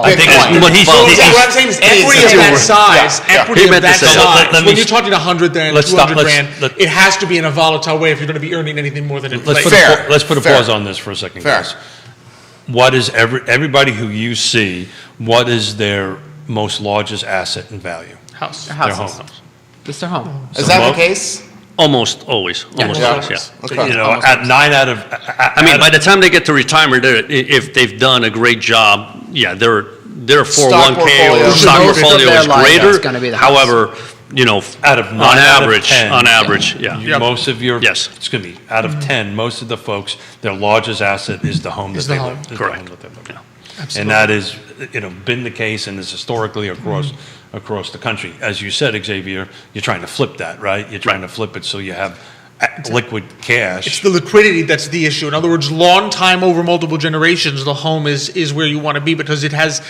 I think Bitcoin. what he's- So he's- what I'm saying is He's- equity of he's- that size, yeah. equity He of meant to that say- size. let me- When you're talking 100 grand, let's 200 stop- grand, let's- it has to be in a volatile way if you're going to be earning anything more than Let's inflation. put, Fair. let's put a Fair. pause on this for a second, Fair. guys. What is everybody who you see, what is their most largest asset in value? House. Their Houses. home. It's their home. Is that the most- case? Almost always, almost Yeah. always, yeah. Okay. You know, at 9 out of. I mean, by the time they get to retirement, if they've done a great job, yeah, their 401k portfolio. or stock Most of portfolio their is life, greater. that's gonna be the house. However, Out of on 9 out of average, 10. on average, yeah. Yeah. Most of your, Yes. it's going to be, out of 10, most of the folks, their largest asset is the home that Is the they home. live. Is the Correct. home that they live in. And that is, been the case and is historically across the country. As you said, Xavier, you're trying to flip that, right? You're trying to flip it so you have liquid cash. It's the liquidity that's the issue. In other words, long time over multiple generations, the home is where you want to be because it has,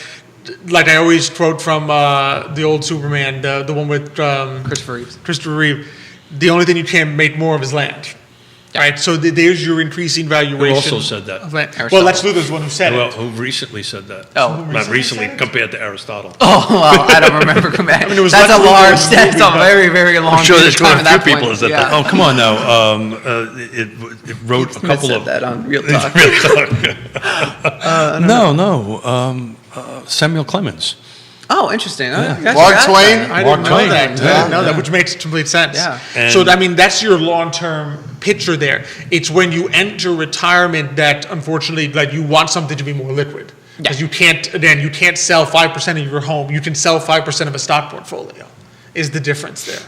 like I always quote from the old Superman, the one with Christopher Reeve, the only thing you can't make more of is land. Right, so there's your increasing valuation. Who also said that? Of land. Well, Lex Luthor's the one who said it. Who recently said that? Oh. Not recently compared to Aristotle. Oh, well, I don't remember. It was That's Lex a large, Luthor's that's movie, a very, very long I'm sure there's time quite at a few that people point. that said that. Oh, come on now. It wrote a couple said of. that on Real Talk. Samuel Clemens. Oh, interesting. Mark Twain? I Mark didn't know Twain. that. I Yeah. didn't know that, which makes complete sense. Yeah. So, I mean, that's your long-term picture there. It's when you enter retirement that, unfortunately, like you want something to be more liquid. Because you can't sell 5% of your home. You can sell 5% of a stock portfolio, is the difference there.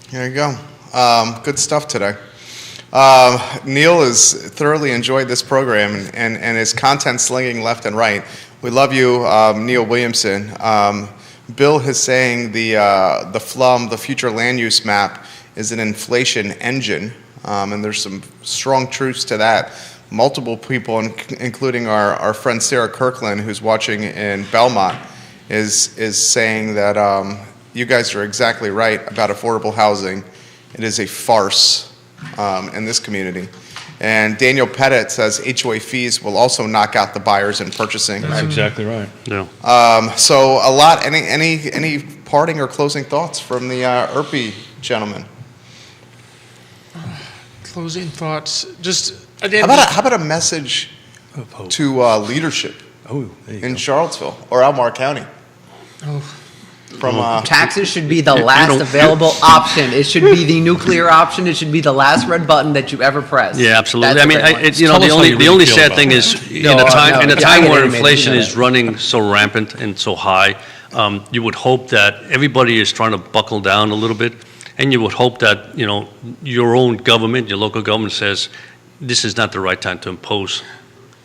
There you go. Good stuff today. Neil has thoroughly enjoyed this program and his content slinging left and right. We love you, Neil Williamson. Bill is saying the FLUM, the future land use map, is an inflation engine, and there's some strong truths to that. Multiple people, including our friend Sarah Kirkland, who's watching in Belmont, is saying that you guys are exactly right about affordable housing. It is a farce in this community. And Daniel Pettit says HOA fees will also knock out the buyers in purchasing. That's exactly right. Yeah. So a lot. Any parting or closing thoughts from the IRP gentlemen? Closing thoughts. Just How again. about a message to leadership Oh, there you in go. Charlottesville or Albemarle County? From Taxes should be the last available option. It should be the nuclear option. It should be the last red button that you ever press. Yeah, absolutely. That's I mean, a great one. Tell us how you the really only feel sad about thing that. is No, in a time no, I where get it, inflation man. is running so rampant and so high, you would hope that everybody is trying to buckle down a little bit, and you would hope that your own government, your local government says this is not the right time to impose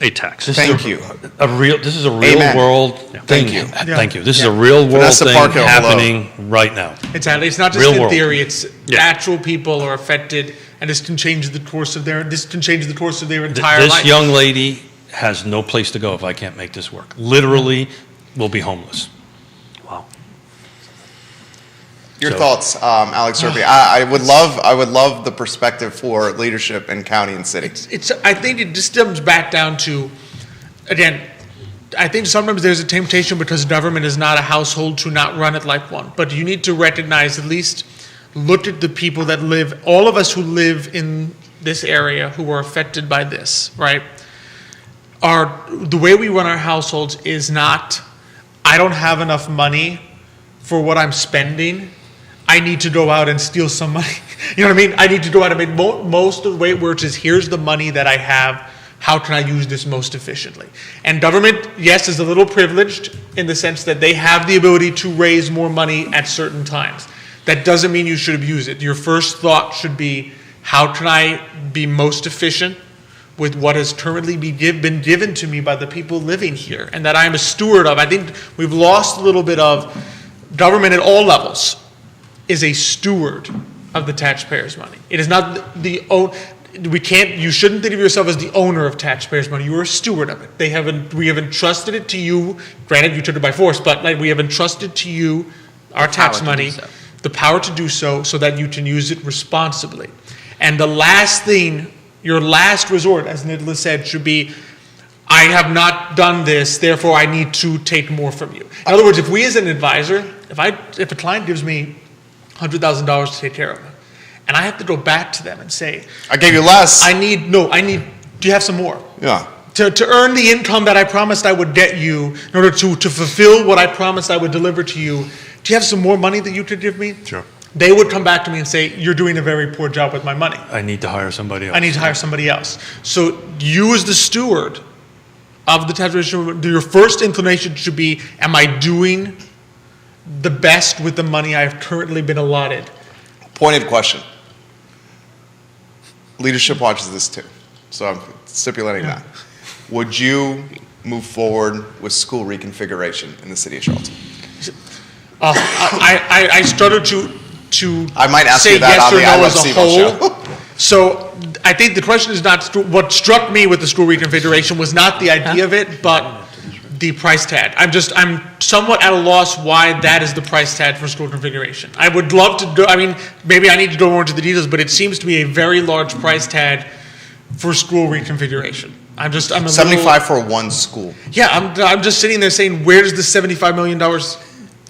a tax. Thank you. This is a real Amen. world thing. Thank you. Thank you. This is a real world Vanessa thing Parkhill, hello. happening right now. Exactly. It's not just Real in world. theory. It's Yeah. actual people are affected, and this can change the course of their entire This life. young lady has no place to go if I can't make this work. Literally, will be homeless. Wow. Your So- thoughts, Alex Serby. I would love the perspective for leadership in county and city. I think it just comes back down to, again, I think sometimes there's a temptation because government is not a household to not run it like one. But you need to recognize, at least look at the people that live, all of us who live in this area who are affected by this, right? The way we run our households is not, I don't have enough money for what I'm spending. I need to go out and steal some money. You know what I mean? I need to go out and make most of the way it works is here's the money that I have. How can I use this most efficiently? And government, yes, is a little privileged in the sense that they have the ability to raise more money at certain times. That doesn't mean you should abuse it. Your first thought should be, how can I be most efficient with what has currently been given to me by the people living here and that I'm a steward of? I think we've lost a little bit of government at all levels is a steward of the taxpayers' money. It is not you shouldn't think of yourself as the owner of taxpayers' money. You are a steward of it. We have entrusted it to you. Granted, you took it by force, but we have entrusted to you our tax money, the power to do so that you can use it responsibly. And the last thing, your last resort, as Nicholas said, should be, I have not done this, therefore I need to take more from you. In other words, if we as an advisor, if a client gives me $100,000 to take care of them, and I have to go back to them and say, I gave you less. do you have some more? Yeah. To earn the income that I promised I would get you, in order to fulfill what I promised I would deliver to you, do you have some more money that you could give me? Sure. They would come back to me and say, you're doing a very poor job with my money. I need to hire somebody else. I need to hire somebody else. So you as the steward of the taxation, your first inclination should be, am I doing the best with the money I have currently been allotted? Pointed question. Leadership watches this too, so I'm stipulating that. Would you move forward with school reconfiguration in the city of Charlotte? I started to I might ask say you that yes on or the I no Love as a Seaville whole. show. So I think the question is not, what struck me with the school reconfiguration was not the idea of it, but the price tag. I'm somewhat at a loss why that is the price tag for school configuration. I would love to go, I mean, maybe I need to go more into the details, but it seems to be a very large price tag for school reconfiguration. I'm a 75 for one school. Yeah, I'm just sitting there saying, where does the $75 million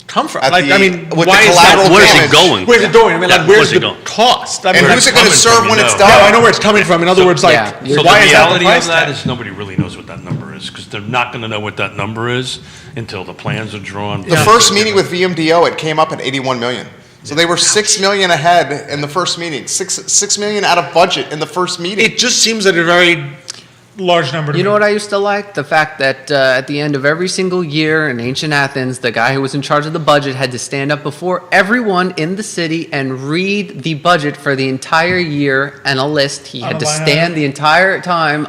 come from? With why the is that? collateral Where's it damage. going? Where's it going? I mean, Yeah, like, where's where's it the going? cost? I mean, And who's it going to coming serve from, when you it's know? done? yeah, I know where it's coming from. In other words, like, yeah, So why the is that the reality price of that tag? is nobody really knows what that number is, because they're not going to know what that number is until the plans are drawn. The first meeting with VMDO, it came up at 81 million. So they were 6 million ahead in the first meeting. Six million out of budget in the first meeting. It just seems like a very large number to You me. know what I used to like? The fact that at the end of every single year in ancient Athens, the guy who was in charge of the budget had to stand up before everyone in the city and read the budget for the entire year and a list. He had to stand the entire time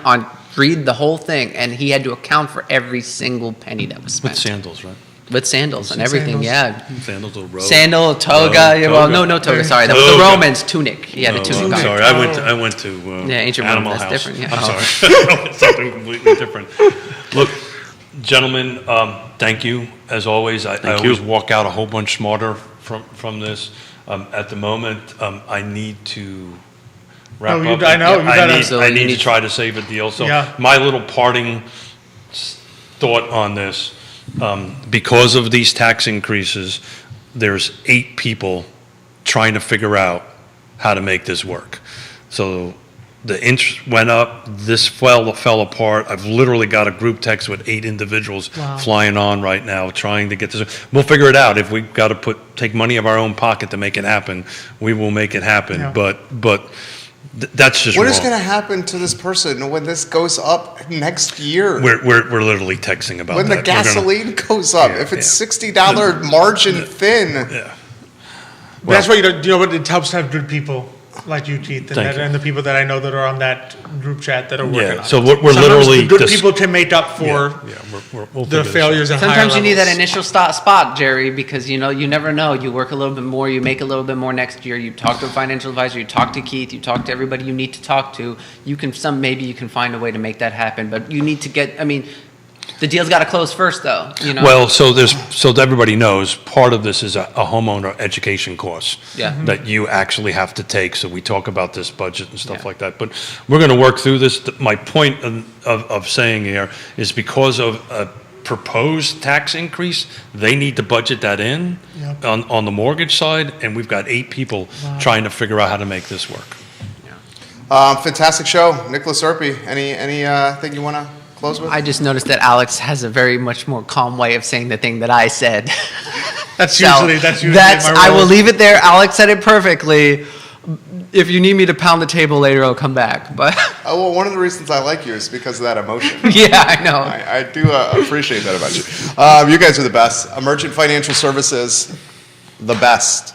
read the whole thing, and he had to account for every single penny that was spent. With sandals, right? With sandals and everything, Sandals. yeah. Sandals or robe. Sandal, toga, yeah, well, no toga, sorry. That was the Toga. Romans, tunic. He had a tunic I'm on. sorry, I went to Yeah, ancient Rome, Animal that's House. different, yeah. I'm Oh. sorry, something completely different. Look, gentlemen, thank you as always. I Thank always you. walk out a whole bunch smarter from this. At the moment, I need to wrap No, you- up. I know, you gotta- So I you need to need- try to save a deal. So Yeah. my little parting thought on this, because of these tax increases, there's 8 people trying to figure out how to make this work. So the interest went up, this fell apart. I've literally got a group text with 8 individuals Wow. flying on right now, trying to get this. We'll figure it out. If we've got to take money of our own pocket to make it happen, we will make it happen. Yeah. But that's just What wrong. is going to happen to this person when this goes up next year? We're literally texting about When that. the gasoline goes up, if it's $60 margin thin, Yeah. That's why, you know what, it helps to have good people like you, Keith, Thank you. and the people that I know that are on that group chat that are working on Yeah, it. so we're Sometimes literally the good just- people can make up for We'll the figure this out. failures at higher Sometimes you need that levels. initial spot, Jerry, because you never know. You work a little bit more, you make a little bit more next year. You talk to a financial advisor, you talk to Keith, you talk to everybody you need to talk to. Maybe you can find a way to make that happen, but you need to get. I mean, the deal's got to close first, though. Well, so that everybody knows, part of this is a homeowner education course Yeah. that you actually have to take. So we talk about this budget and stuff Yeah. like that. But we're going to work through this. My point of saying here is because of a proposed tax increase, they need to budget that in Yep. on the mortgage side, and we've got 8 people trying to figure out how to make this work. fantastic show. Nicholas Erpy, any thing you want to close with? I just noticed that Alex has a very much more calm way of saying the thing that I said. That's So, usually my I will role. leave it there. Alex said it perfectly. If you need me to pound the table later, I'll come back. But Oh, well, one of the reasons I like you is because of that emotion. yeah, I know. I do appreciate that about you. You guys are the best. Emergent Financial Services, the best.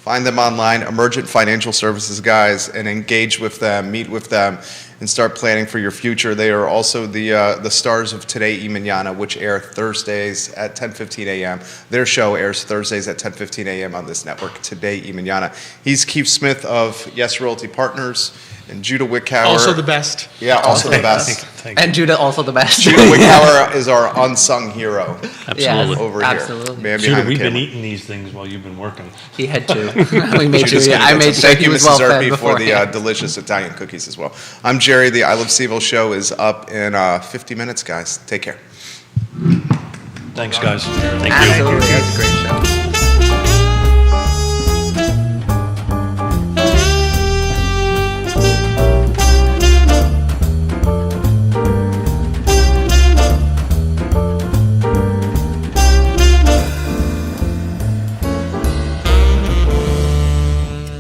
Find them online, Emergent Financial Services guys, and engage with them, meet with them, and start planning for your future. They are also the stars of Today y Mañana, which air Thursdays at 10:15 a.m. Their show airs Thursdays at 10:15 a.m. on this network, Today y Mañana. He's Keith Smith of Yes Realty Partners, and Judah Wickhauer. Also the best. Yeah, also the best. Thank you. And Judah, also the best. Judah Wickhauer is our unsung hero Absolutely. over here. Absolutely. Man Judah, behind the we've been camera. eating these things while you've been working. He had to. We made Judah's sure. gonna I get made some. sure Thank he you, was Mrs. well fed Erpy, for the beforehand. delicious Italian cookies as well. I'm Jerry. The I Love Seville show is up in 50 minutes, guys. Take care. Thanks, guys. Thank you. Absolutely, that's great.